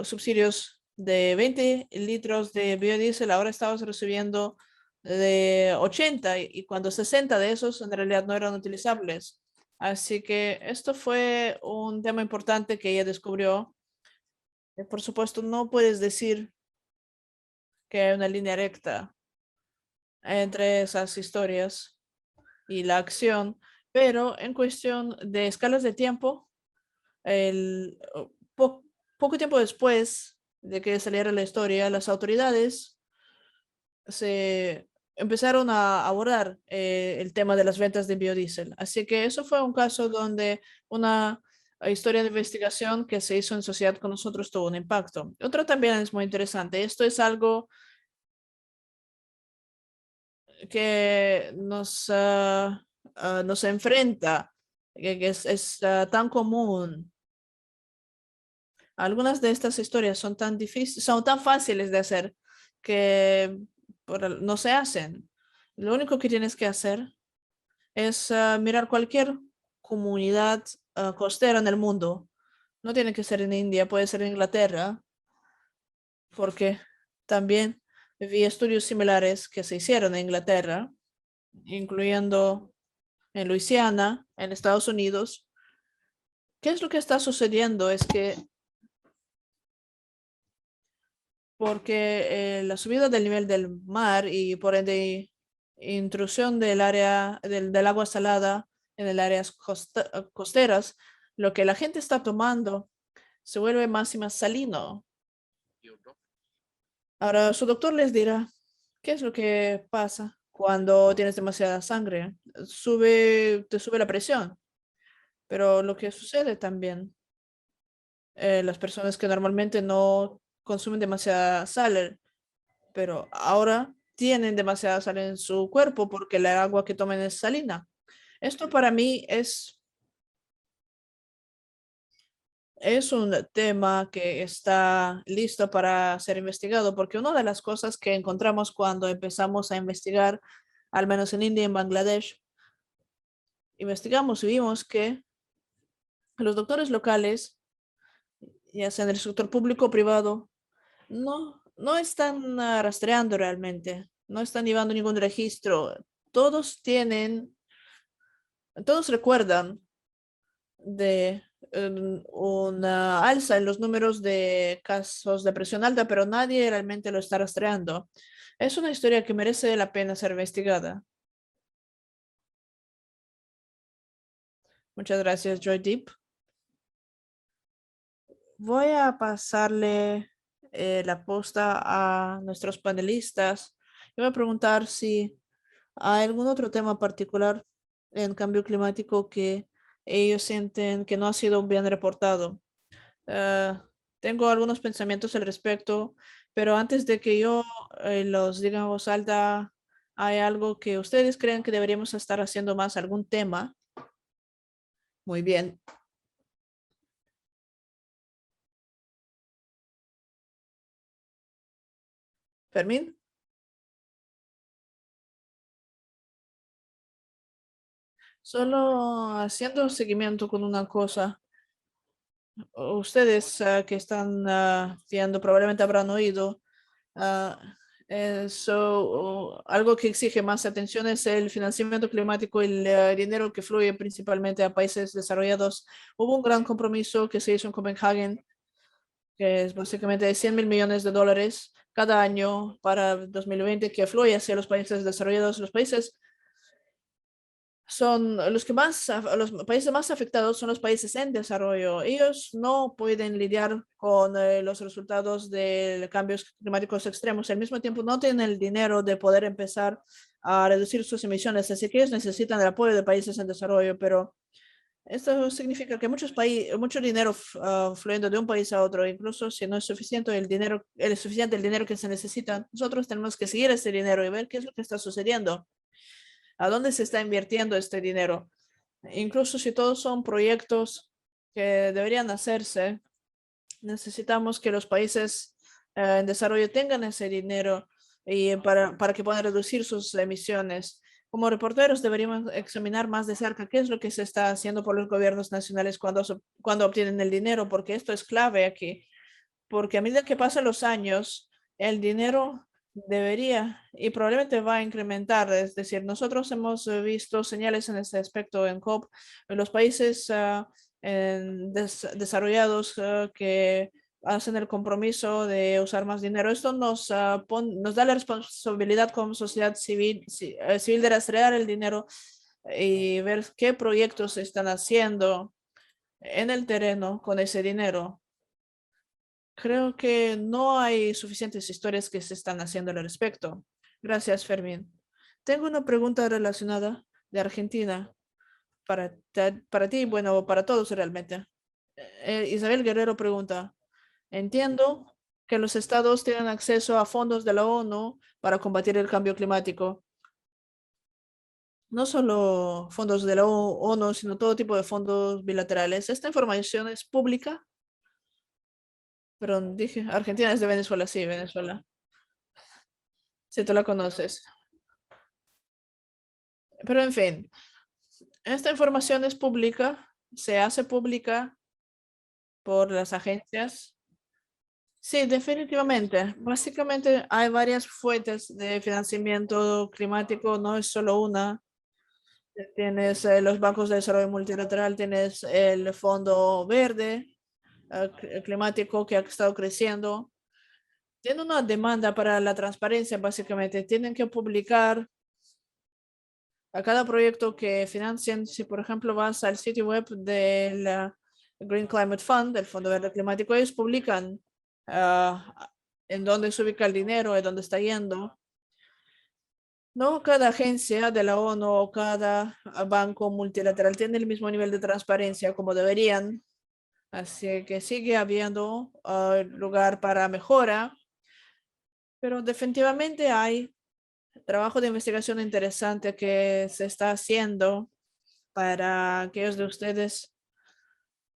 Speaker 1: subsidios de 20 litros de biodiesel, ahora estabas recibiendo de 80 y cuando 60 de esos en realidad no eran utilizables. Así que esto fue un tema importante que ella descubrió. Por supuesto, no puedes decir que hay una línea recta entre esas historias y la acción, pero en cuestión de escalas de tiempo, el, poco tiempo después de que saliera la historia, las autoridades se empezaron a abordar el tema de las ventas de biodiesel. Así que eso fue un caso donde una historia de investigación que se hizo en sociedad con nosotros tuvo un impacto. Otro también es muy interesante. Esto es algo que nos enfrenta, que es tan común. Algunas de estas historias son tan difíciles, son tan fáciles de hacer que no se hacen. Lo único que tienes que hacer es mirar cualquier comunidad costera en el mundo. No tiene que ser en India, puede ser en Inglaterra, porque también vi estudios similares que se hicieron en Inglaterra, incluyendo en Luisiana, en Estados Unidos. ¿Qué es lo que está sucediendo? Es que porque la subida del nivel del mar y por ende intrusión del área del agua salada en el áreas costeras, lo que la gente está tomando se vuelve más y más salino. Ahora su doctor les dirá, ¿qué es lo que pasa cuando tienes demasiada sangre? Te sube la presión, pero lo que sucede también, las personas que normalmente no consumen demasiada sal, pero ahora tienen demasiada sal en su cuerpo porque la agua que toman es salina. Esto para mí es un tema que está listo para ser investigado, porque una de las cosas que encontramos cuando empezamos a investigar, al menos en India y en Bangladesh, investigamos y vimos que los doctores locales, ya sea en el sector público o privado, no están rastreando realmente, no están llevando ningún registro. Todos tienen, todos recuerdan de una alza en los números de casos de presión alta, pero nadie realmente lo está rastreando. Es una historia que merece la pena ser investigada. Muchas gracias, Joy Deep. Voy a pasarle la posta a nuestros panelistas. Y voy a preguntar si hay algún otro tema particular en cambio climático que ellos sienten que no ha sido bien reportado. Ah, tengo algunos pensamientos al respecto, pero antes de que yo los diga en voz alta, ¿hay algo que ustedes creen que deberíamos estar haciendo más? ¿Algún tema? Muy bien. Fermín, solo haciendo seguimiento con una cosa. Ustedes que están viendo probablemente habrán oído. ah, Algo que exige más atención es el financiamiento climático y el dinero que fluye principalmente a países desarrollados. Hubo un gran compromiso que se hizo en Copenhagen, que es básicamente de 100 mil millones de dólares cada año para 2020 que fluye hacia los países desarrollados. Los países son los que más, los países más afectados son los países en desarrollo. Ellos no pueden lidiar con los resultados de cambios climáticos extremos. Al mismo tiempo, no tienen el dinero de poder empezar a reducir sus emisiones. Así que ellos necesitan el apoyo de países en desarrollo, pero Esto significa que mucho dinero fluyendo de un país a otro, incluso si no es suficiente el dinero que se necesita, nosotros tenemos que seguir ese dinero y ver qué es lo que está sucediendo, a dónde se está invirtiendo este dinero. Incluso si todos son proyectos que deberían hacerse, necesitamos que los países en desarrollo tengan ese dinero y para que puedan reducir sus emisiones. Como reporteros deberíamos examinar más de cerca qué es lo que se está haciendo por los gobiernos nacionales cuando obtienen el dinero, porque esto es clave aquí. Porque a medida que pasan los años, el dinero debería y probablemente va a incrementar. Es decir, nosotros hemos visto señales en este aspecto en COP, en los países desarrollados que hacen el compromiso de usar más dinero. Esto nos da la responsabilidad como sociedad civil de rastrear el dinero y ver qué proyectos se están haciendo en el terreno con ese dinero. Creo que no hay suficientes historias que se están haciendo al respecto. Gracias, Fermín. Tengo una pregunta relacionada de Argentina para ti, bueno, para todos realmente. Isabel Guerrero pregunta, entiendo que los estados tienen acceso a fondos de la ONU para combatir el cambio climático. No solo fondos de la ONU, sino todo tipo de fondos bilaterales. ¿Esta información es pública? Perdón, dije, Argentina es de Venezuela, sí, Venezuela. Si tú la conoces. Pero en fin, esta información es pública, se hace pública por las agencias. Sí, definitivamente. Básicamente hay varias fuentes de financiamiento climático, no es solo una. Tienes los bancos de desarrollo multilateral, tienes el Fondo Verde climático que ha estado creciendo. Tiene una demanda para la transparencia, básicamente. Tienen que publicar a cada proyecto que financien. Si, por ejemplo, vas al sitio web del Green Climate Fund, del Fondo Verde Climático, ellos publican en dónde se ubica el dinero, en dónde está yendo. No cada agencia de la ONU o cada banco multilateral tiene el mismo nivel de transparencia como deberían. Así que sigue habiendo lugar para mejora, pero definitivamente hay trabajo de investigación interesante que se está haciendo para aquellos de ustedes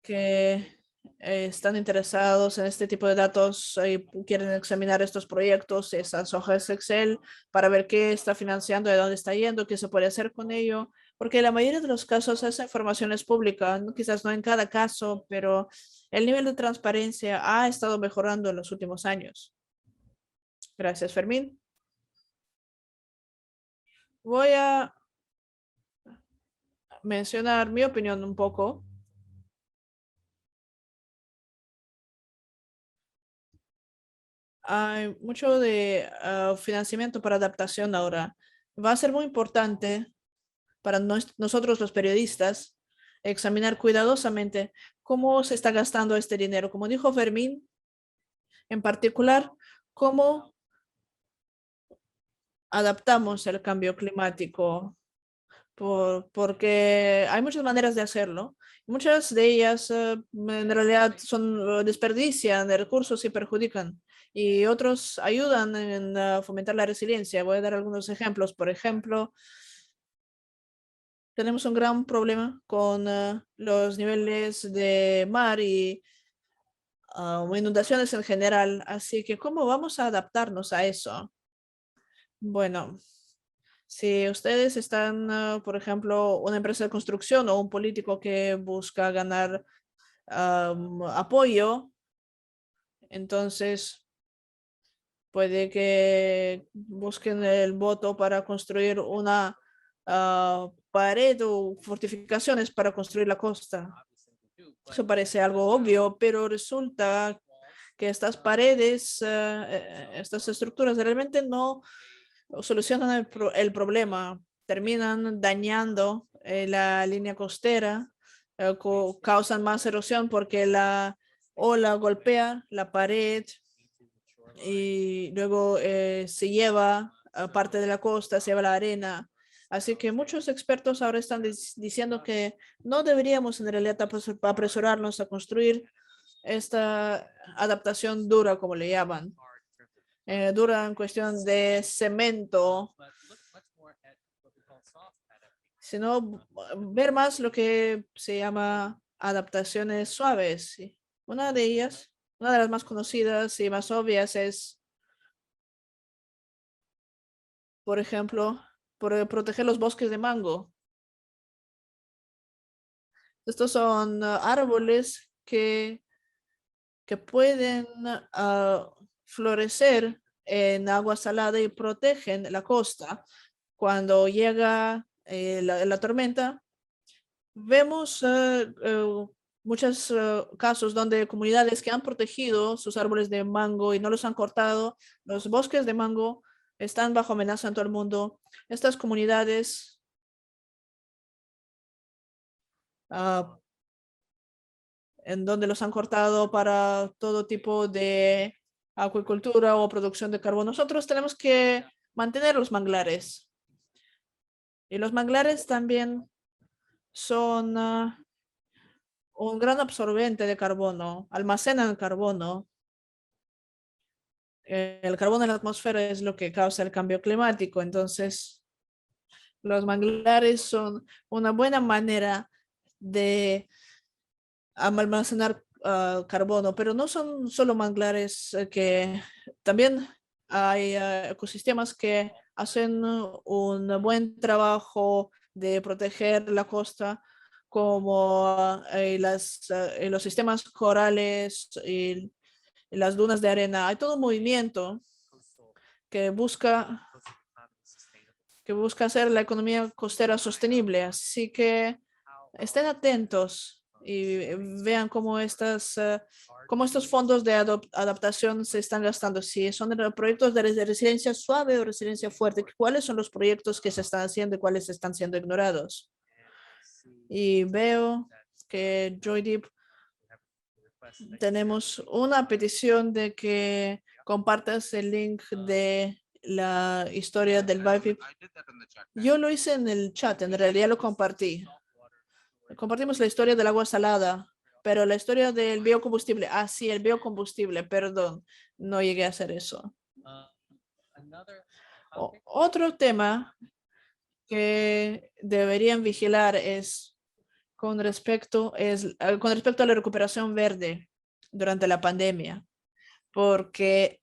Speaker 1: que están interesados en este tipo de datos y quieren examinar estos proyectos, esas hojas Excel, para ver qué está financiando, de dónde está yendo, qué se puede hacer con ello, porque en la mayoría de los casos esa información es pública, quizás no en cada caso, pero el nivel de transparencia ha estado mejorando en los últimos años. Gracias, Fermín. Voy a mencionar mi opinión un poco. Hay mucho de financiamiento para adaptación ahora. Va a ser muy importante para nosotros los periodistas examinar cuidadosamente cómo se está gastando este dinero. Como dijo Fermín, en particular, cómo adaptamos el cambio climático, porque hay muchas maneras de hacerlo. Muchas de ellas en realidad desperdician de recursos y perjudican. Y otros ayudan en fomentar la resiliencia. Voy a dar algunos ejemplos. Por ejemplo, tenemos un gran problema con los niveles de mar y inundaciones en general. Así que, ¿cómo vamos a adaptarnos a eso? Bueno, si ustedes están, por ejemplo, una empresa de construcción o un político que busca ganar apoyo, entonces puede que busquen el voto para construir una pared o fortificaciones para construir la costa. Eso parece algo obvio, pero resulta que estas paredes, estas estructuras realmente no solucionan el problema, terminan dañando la línea costera, causan más erosión porque la ola golpea la pared y luego se lleva a parte de la costa, se lleva la arena. Así que muchos expertos ahora están diciendo que no deberíamos en realidad apresurarnos a construir esta adaptación dura, como le llaman, dura en cuestión de cemento, sino ver más lo que se llama adaptaciones suaves. Y una de ellas, una de las más conocidas y más obvias es, por ejemplo, proteger los bosques de mango. Estos son árboles que pueden florecer en agua salada y protegen la costa. Cuando llega la tormenta, vemos muchos casos donde comunidades que han protegido sus árboles de mango y no los han cortado, los bosques de mango están bajo amenaza en todo el mundo. Estas comunidades uh, en donde los han cortado para todo tipo de acuicultura o producción de carbón. Nosotros tenemos que mantener los manglares. Y los manglares también son un gran absorbente de carbono, almacenan carbono. El carbono en la atmósfera es lo que causa el cambio climático. Entonces, los manglares son una buena manera de almacenar carbono, pero no son solo manglares que también hay ecosistemas que hacen un buen trabajo de proteger la costa, como los sistemas corales y las dunas de arena. Hay todo un movimiento que busca, que busca hacer la economía costera sostenible, así que estén atentos y vean cómo cómo estos fondos de adaptación se están gastando. Si son proyectos de resiliencia suave o resiliencia fuerte, cuáles son los proyectos que se están haciendo y cuáles están siendo ignorados. Y veo que Joydeep tenemos una petición de que compartas el link de la historia del BIPIP. Yo lo hice en el chat, en realidad lo compartí. Compartimos la historia del agua salada, pero la historia del biocombustible. Ah, sí, el biocombustible, perdón. No llegué a hacer eso. Otro tema que deberían vigilar es con respecto a la recuperación verde durante la pandemia, porque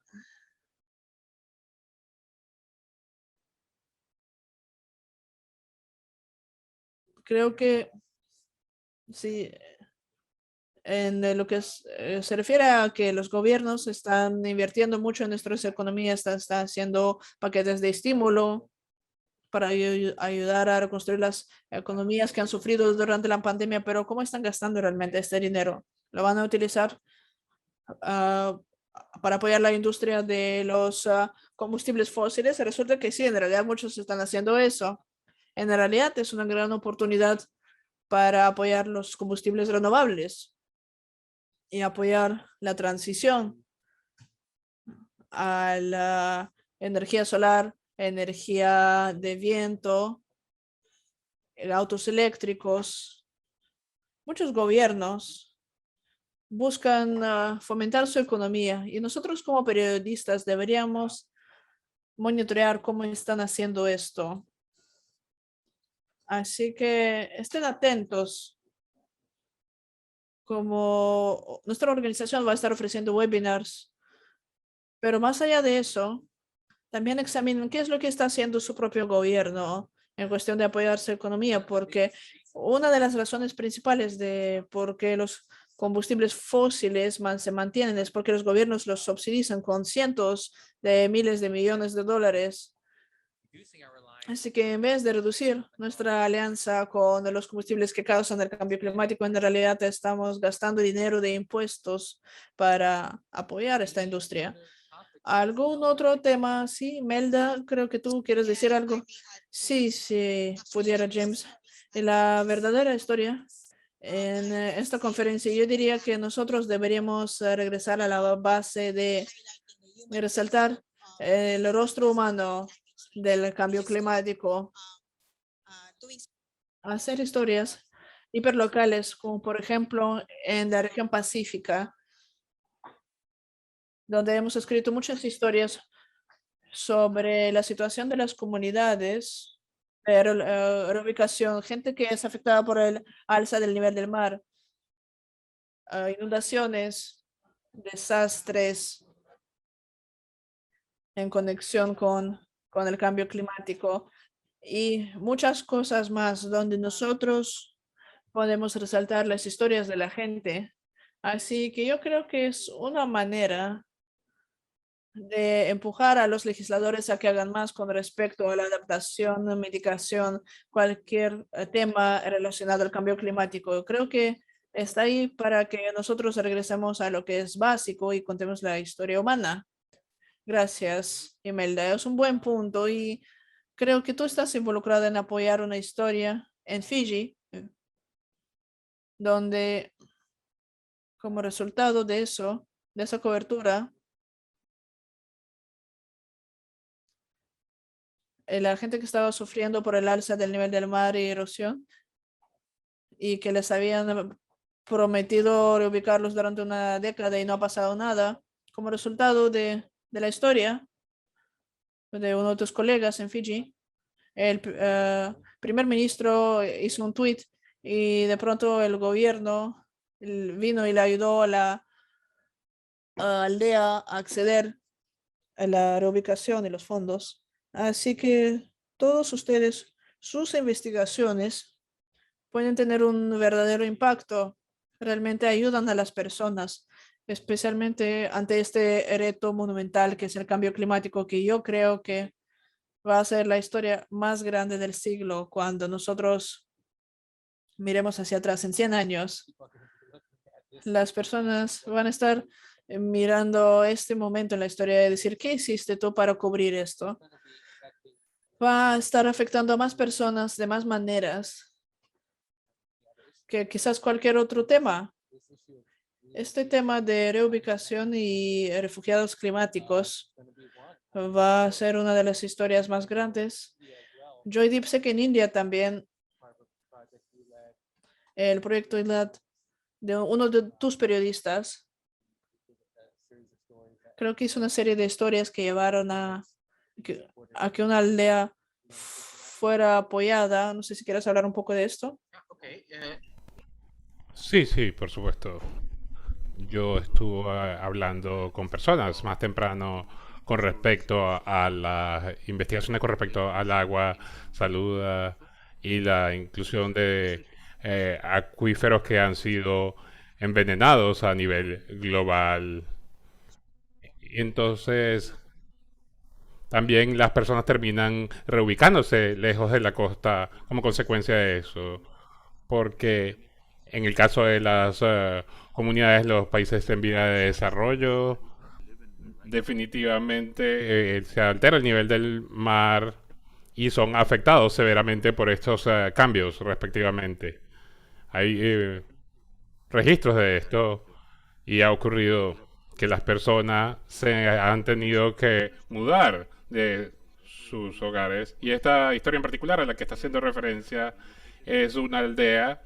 Speaker 1: creo que sí, en lo que se refiere a que los gobiernos están invirtiendo mucho en nuestras economías, están haciendo paquetes de estímulo para ayudar a reconstruir las economías que han sufrido durante la pandemia, pero ¿cómo están gastando realmente este dinero? ¿Lo van a utilizar uh, para apoyar la industria de los combustibles fósiles? Resulta que sí, en realidad muchos están haciendo eso. En realidad es una gran oportunidad para apoyar los combustibles renovables y apoyar la transición a la energía solar, energía de viento, autos eléctricos. Muchos gobiernos buscan fomentar su economía y nosotros como periodistas deberíamos monitorear cómo están haciendo esto. Así que estén atentos. Como nuestra organización va a estar ofreciendo webinars, pero más allá de eso, también examinen qué es lo que está haciendo su propio gobierno en cuestión de apoyar su economía, porque una de las razones principales de por qué los combustibles fósiles se mantienen es porque los gobiernos los subsidian con cientos de miles de millones de dólares. Así que en vez de reducir nuestra alianza con los combustibles que causan el cambio climático, en realidad estamos gastando dinero de impuestos para apoyar esta industria. ¿Algún otro tema? Sí, Melda, creo que tú quieres decir algo. Sí, si pudiera, James. La verdadera historia en esta conferencia, yo diría que nosotros deberíamos regresar a la base de resaltar el rostro humano del cambio climático. hacer historias hiperlocales, como por ejemplo en la región pacífica, donde hemos escrito muchas historias sobre la situación de las comunidades, pero reubicación, gente que es afectada por el alza del nivel del mar, inundaciones, desastres en conexión con el cambio climático y muchas cosas más donde nosotros podemos resaltar las historias de la gente. Así que yo creo que es una manera de empujar a los legisladores a que hagan más con respecto a la adaptación, mitigación, cualquier tema relacionado al cambio climático. Creo que está ahí para que nosotros regresemos a lo que es básico y contemos la historia humana. Gracias, Imelda. Es un buen punto y creo que tú estás involucrada en apoyar una historia en Fiji, donde como resultado de eso, de esa cobertura, la gente que estaba sufriendo por el alza del nivel del mar y erosión y que les habían prometido reubicarlos durante una década y no ha pasado nada, como resultado de la historia de uno de tus colegas en Fiji, el primer ministro hizo un tweet y de pronto el gobierno vino y le ayudó a la aldea a acceder a la reubicación y los fondos. Así que todos ustedes, sus investigaciones pueden tener un verdadero impacto. Realmente ayudan a las personas, especialmente ante este reto monumental que es el cambio climático, que yo creo que va a ser la historia más grande del siglo cuando nosotros miremos hacia atrás en 100 años. Las personas van a estar mirando este momento en la historia de decir, ¿qué hiciste tú para cubrir esto? Va a estar afectando a más personas de más maneras que quizás cualquier otro tema. Este tema de reubicación y refugiados climáticos va a ser una de las historias más grandes. Joy Deep sé que en India también el proyecto ILAT de uno de tus periodistas, creo que hizo una serie de historias que llevaron a que una aldea fuera apoyada. No sé si quieres hablar un poco de esto.
Speaker 2: Sí, sí, por supuesto. Yo estuve hablando con personas más temprano con respecto a las investigaciones con respecto al agua, salud y la inclusión de acuíferos que han sido envenenados a nivel global. Entonces, también las personas terminan reubicándose lejos de la costa como consecuencia de eso, porque en el caso de las comunidades, los países en vía de desarrollo, definitivamente se altera el nivel del mar y son afectados severamente por estos cambios respectivamente. Hay registros de esto y ha ocurrido que las personas se han tenido que mudar de sus hogares. Y esta historia en particular a la que está haciendo referencia es una aldea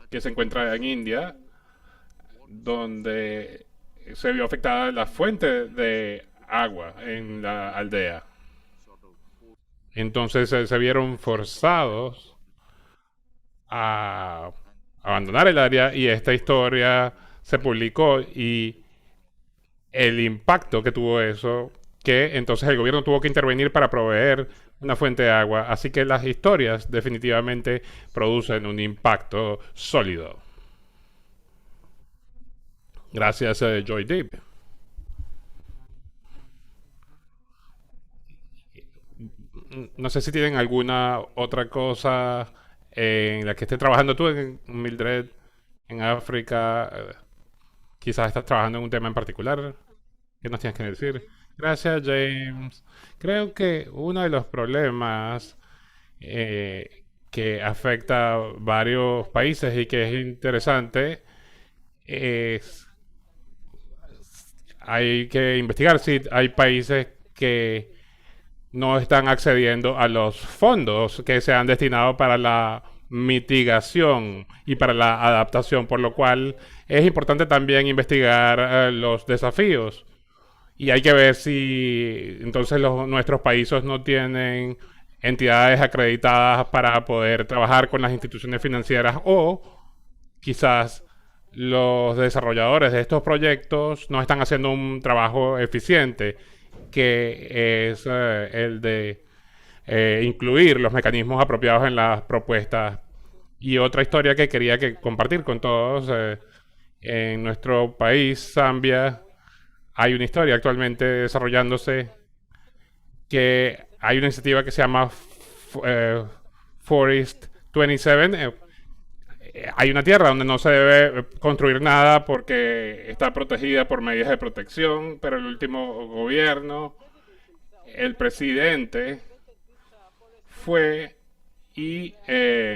Speaker 2: que se encuentra en India, donde se vio afectada la fuente de agua en la aldea. Entonces se vieron forzados a abandonar el área y esta historia se publicó y el impacto que tuvo eso, que entonces el gobierno tuvo que intervenir para proveer una fuente de agua. Así que las historias definitivamente producen un impacto sólido. Gracias, Joy Deep. No sé si tienen alguna otra cosa en la que esté trabajando tú, en Mildred, en África. Quizás estás trabajando en un tema en particular. ¿Qué nos tienes que decir? Gracias, James. Creo que uno de los problemas que afecta a varios países y que es interesante es hay que investigar si hay países que no están accediendo a los fondos que se han destinado para la mitigación y para la adaptación, por lo cual es importante también investigar los desafíos y hay que ver si entonces nuestros países no tienen entidades acreditadas para poder trabajar con las instituciones financieras o quizás los desarrolladores de estos proyectos no están haciendo un trabajo eficiente, que es el de incluir los mecanismos apropiados en las propuestas. Y otra historia que quería compartir con todos, en nuestro país, Zambia, hay una historia actualmente desarrollándose que hay una iniciativa que se llama Forest 27. Hay una tierra donde no se debe construir nada porque está protegida por medidas de protección, pero el último gobierno, el presidente, fue y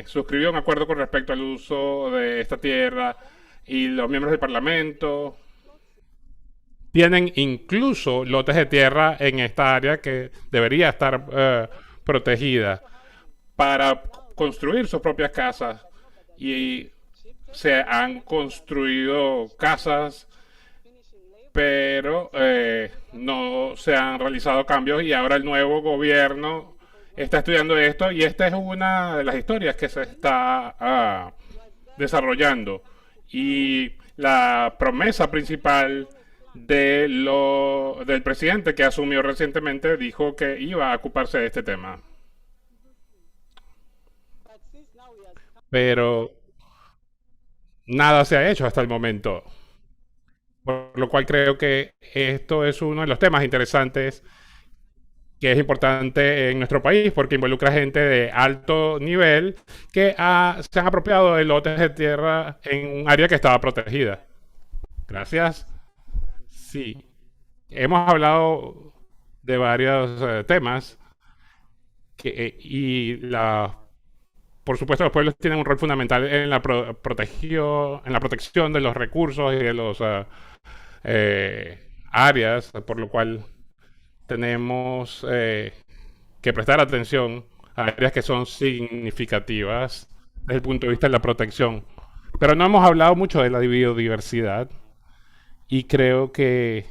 Speaker 2: suscribió un acuerdo con respecto al uso de esta tierra y los miembros del Parlamento tienen incluso lotes de tierra en esta área que debería estar protegida para construir sus propias casas y se han construido casas pero no se han realizado cambios y ahora el nuevo gobierno está estudiando esto y esta es una de las historias que se está desarrollando y la promesa principal del presidente que asumió recientemente dijo que iba a ocuparse de este tema. Pero nada se ha hecho hasta el momento. Por lo cual creo que esto es uno de los temas interesantes que es importante en nuestro país porque involucra gente de alto nivel que se han apropiado de lotes de tierra en un área que estaba protegida. Gracias. Sí, hemos hablado de varios temas por supuesto, los pueblos tienen un rol fundamental en la protección de los recursos y de los áreas, por lo cual tenemos que prestar atención a áreas que son significativas desde el punto de vista de la protección. Pero no hemos hablado mucho de la biodiversidad y creo que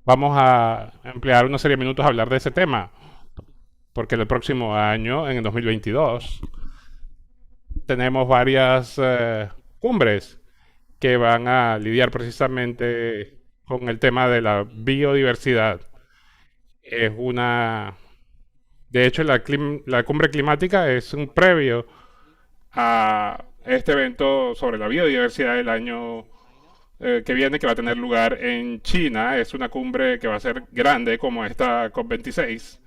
Speaker 2: vamos a emplear una serie de minutos a hablar de ese tema, porque el próximo año, en el 2022, tenemos varias cumbres que van a lidiar precisamente con el tema de la biodiversidad. De hecho, la cumbre climática es un previo a este evento sobre la biodiversidad del año que viene, que va a tener lugar en China. Es una cumbre que va a ser grande como esta COP26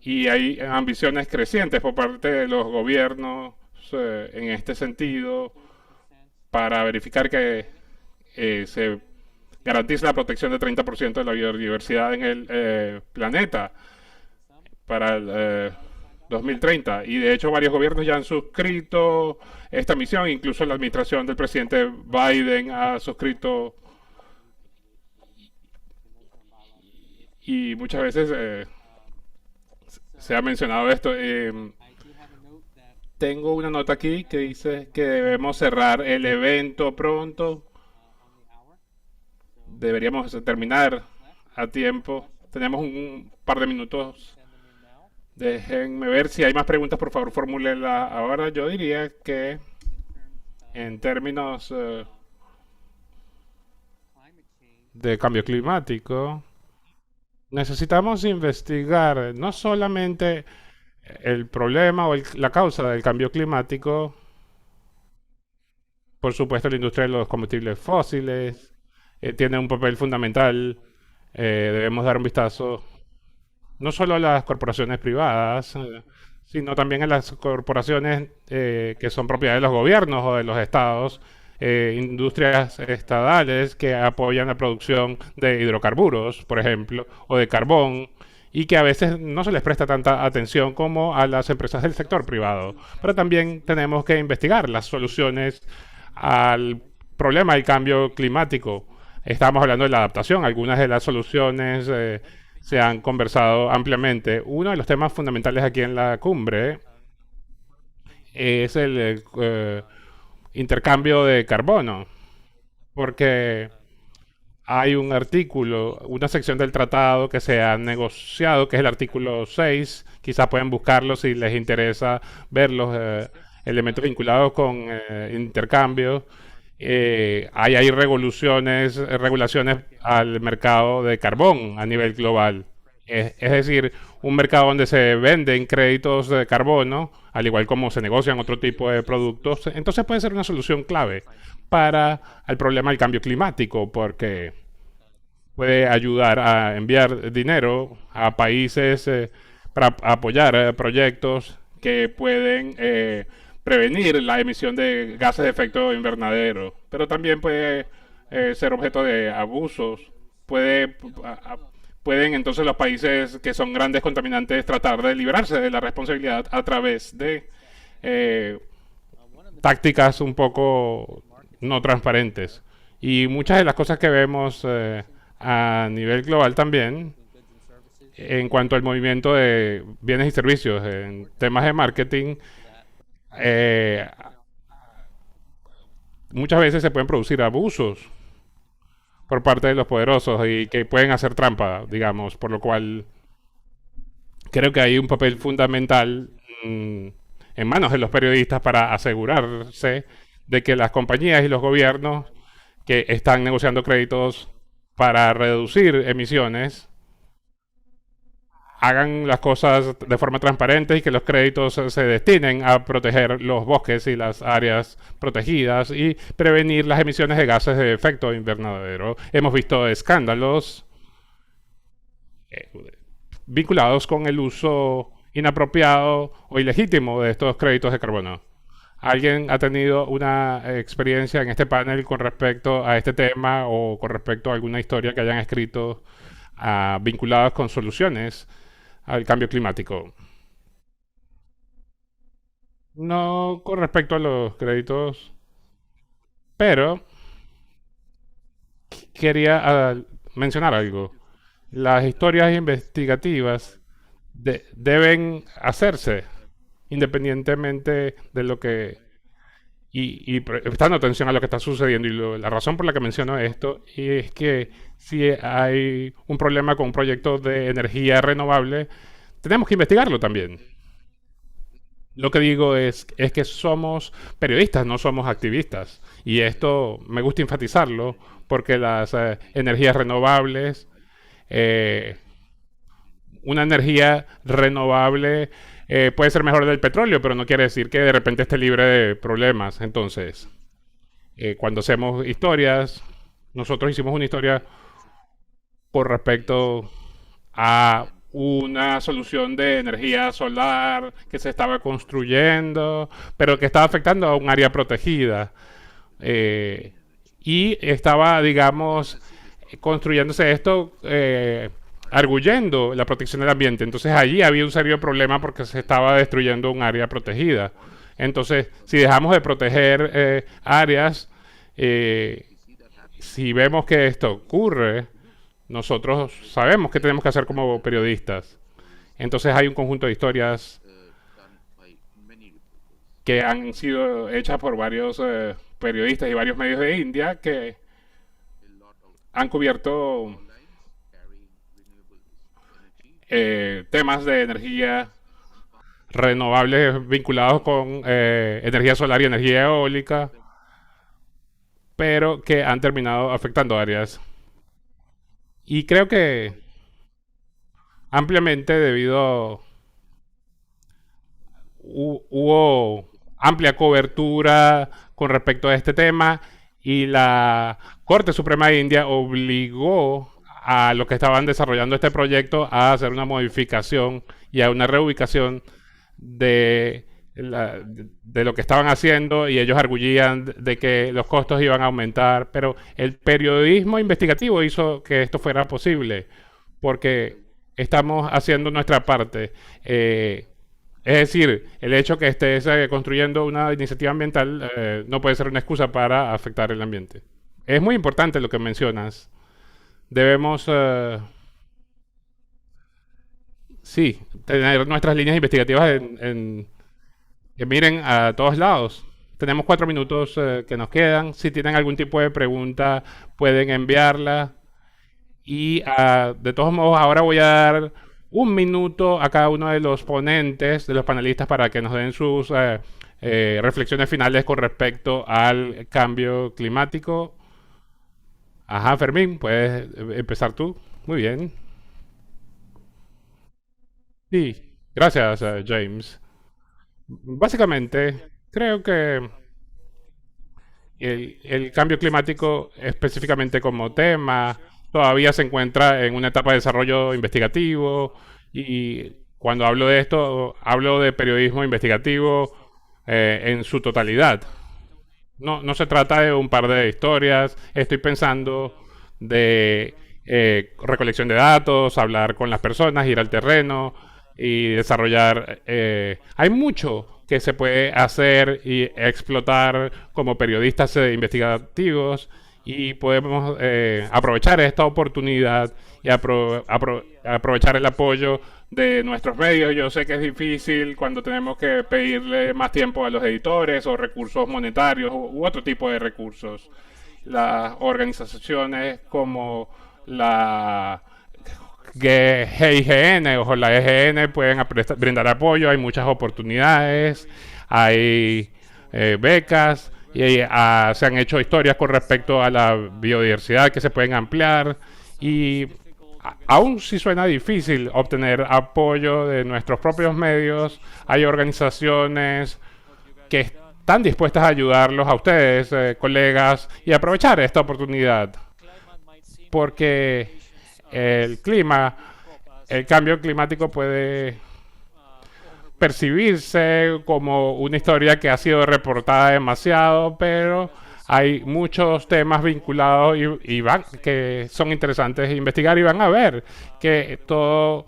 Speaker 2: y hay ambiciones crecientes por parte de los gobiernos en este sentido para verificar que se garantice la protección del 30% de la biodiversidad en el planeta para el 2030. Y de hecho varios gobiernos ya han suscrito esta misión, incluso la administración del presidente Biden ha suscrito y muchas veces se ha mencionado esto. Tengo una nota aquí que dice que debemos cerrar el evento pronto. Deberíamos terminar a tiempo. Tenemos un par de minutos. Déjenme ver si hay más preguntas, por favor, formúlenla ahora. Yo diría que en términos de cambio climático, necesitamos investigar no solamente el problema o la causa del cambio climático, por supuesto la industria de los combustibles fósiles tiene un papel fundamental. Debemos dar un vistazo no solo a las corporaciones privadas, sino también a las corporaciones que son propiedad de los gobiernos o de los estados, industrias estatales que apoyan la producción de hidrocarburos, por ejemplo, o de carbón, y que a veces no se les presta tanta atención como a las empresas del sector privado. Pero también tenemos que investigar las soluciones al problema del cambio climático. Estamos hablando de la adaptación. Algunas de las soluciones se han conversado ampliamente. Uno de los temas fundamentales aquí en la cumbre es el intercambio de carbono, porque hay un artículo, una sección del tratado que se ha negociado, que es el artículo 6. Quizás pueden buscarlo si les interesa ver los elementos vinculados con intercambio. Hay regulaciones al mercado de carbón a nivel global. Es decir, un mercado donde se venden créditos de carbono, al igual como se negocian otro tipo de productos. Entonces puede ser una solución clave para el problema del cambio climático, porque puede ayudar a enviar dinero a países para apoyar proyectos que pueden prevenir la emisión de gases de efecto invernadero, pero también puede ser objeto de abusos. Puede, pueden entonces los países que son grandes contaminantes tratar de librarse de la responsabilidad a través de eh, tácticas un poco no transparentes. Y muchas de las cosas que vemos a nivel global también, en cuanto al movimiento de bienes y servicios, en temas de marketing, eh, muchas veces se pueden producir abusos por parte de los poderosos y que pueden hacer trampa, digamos, por lo cual creo que hay un papel fundamental en manos de los periodistas para asegurarse de que las compañías y los gobiernos que están negociando créditos para reducir emisiones hagan las cosas de forma transparente y que los créditos se destinen a proteger los bosques y las áreas protegidas y prevenir las emisiones de gases de efecto invernadero. Hemos visto escándalos eh, vinculados con el uso inapropiado o ilegítimo de estos créditos de carbono. ¿Alguien ha tenido una experiencia en este panel con respecto a este tema o con respecto a alguna historia que hayan escrito vinculadas con soluciones al cambio climático? No con respecto a los créditos, pero quería mencionar algo. Las historias investigativas deben hacerse independientemente de lo que prestando atención a lo que está sucediendo. La razón por la que menciono esto es que si hay un problema con un proyecto de energía renovable, tenemos que investigarlo también. Lo que digo es que somos periodistas, no somos activistas. Y esto me gusta enfatizarlo porque las energías renovables, eh, una energía renovable puede ser mejor del petróleo, pero no quiere decir que de repente esté libre de problemas. Entonces, cuando hacemos historias, nosotros hicimos una historia por respecto a una solución de energía solar que se estaba construyendo, pero que estaba afectando a un área protegida. Eh, y estaba, digamos, construyéndose esto arguyendo la protección del ambiente. Entonces allí había un serio problema porque se estaba destruyendo un área protegida. Entonces, si dejamos de proteger áreas, eh, si vemos que esto ocurre, nosotros sabemos qué tenemos que hacer como periodistas. Entonces hay un conjunto de historias que han sido hechas por varios periodistas y varios medios de India que han cubierto temas de energía renovables vinculados con energía solar y energía eólica, pero que han terminado afectando áreas. Y creo que ampliamente debido hubo amplia cobertura con respecto a este tema y la Corte Suprema de India obligó a los que estaban desarrollando este proyecto a hacer una modificación y a una reubicación de lo que estaban haciendo y ellos arguían de que los costos iban a aumentar, pero el periodismo investigativo hizo que esto fuera posible porque estamos haciendo nuestra parte. Es decir, el hecho que estés construyendo una iniciativa ambiental no puede ser una excusa para afectar el ambiente. Es muy importante lo que mencionas. Debemos sí, tener nuestras líneas investigativas que miren a todos lados. Tenemos 4 minutos que nos quedan. Si tienen algún tipo de pregunta, pueden enviarla. Y de todos modos, ahora voy a dar 1 minuto a cada uno de los ponentes, de los panelistas, para que nos den sus reflexiones finales con respecto al cambio climático. Ajá, Fermín, puedes empezar tú. Muy bien. Sí, gracias, James. Básicamente, creo que el cambio climático específicamente como tema todavía se encuentra en una etapa de desarrollo investigativo y cuando hablo de esto hablo de periodismo investigativo en su totalidad. No se trata de un par de historias, estoy pensando de recolección de datos, hablar con las personas, ir al terreno y desarrollar. Hay mucho que se puede hacer y explotar como periodistas investigativos y podemos aprovechar esta oportunidad y aprovechar el apoyo de nuestros medios. Yo sé que es difícil cuando tenemos que pedirle más tiempo a los editores o recursos monetarios u otro tipo de recursos. Las organizaciones como la GIGN o la EGN pueden brindar apoyo, hay muchas oportunidades, hay becas y se han hecho historias con respecto a la biodiversidad que se pueden ampliar y aún si suena difícil obtener apoyo de nuestros propios medios, hay organizaciones que están dispuestas a ayudarlos a ustedes, colegas, y aprovechar esta oportunidad. Porque el clima, el cambio climático puede percibirse como una historia que ha sido reportada demasiado, pero hay muchos temas vinculados que son interesantes de investigar y van a ver que todo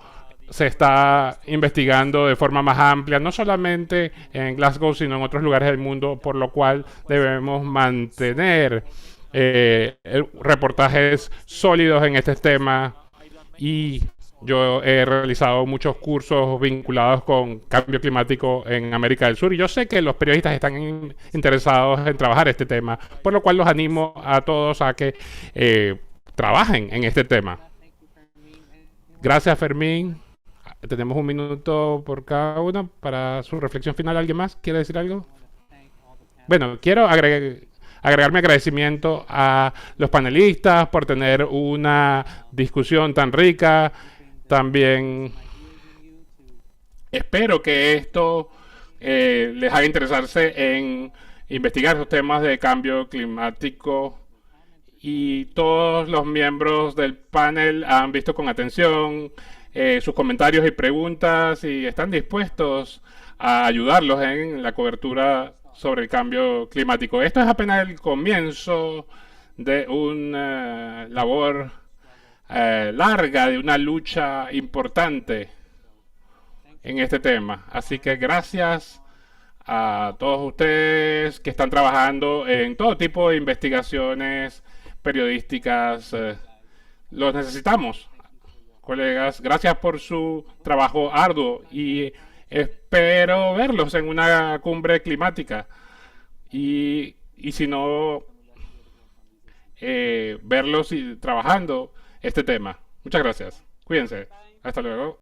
Speaker 2: se está investigando de forma más amplia, no solamente en Glasgow, sino en otros lugares del mundo, por lo cual debemos mantener reportajes sólidos en este tema y yo he realizado muchos cursos vinculados con cambio climático en América del Sur y yo sé que los periodistas están interesados en trabajar este tema, por lo cual los animo a todos a que trabajen en este tema. Gracias, Fermín. Tenemos 1 minuto por cada uno para su reflexión final. ¿Alguien más quiere decir algo? Bueno, quiero agregar mi agradecimiento a los panelistas por tener una discusión tan rica. También espero que esto les haga interesarse en investigar los temas de cambio climático y todos los miembros del panel han visto con atención sus comentarios y preguntas y están dispuestos a ayudarlos en la cobertura sobre el cambio climático. Esto es apenas el comienzo de una labor larga, de una lucha importante en este tema. Así que gracias a todos ustedes que están trabajando en todo tipo de investigaciones periodísticas. Los necesitamos, colegas. Gracias por su trabajo arduo y espero verlos en una cumbre climática. Y si no, verlos trabajando este tema. Muchas gracias. Cuídense. Hasta luego.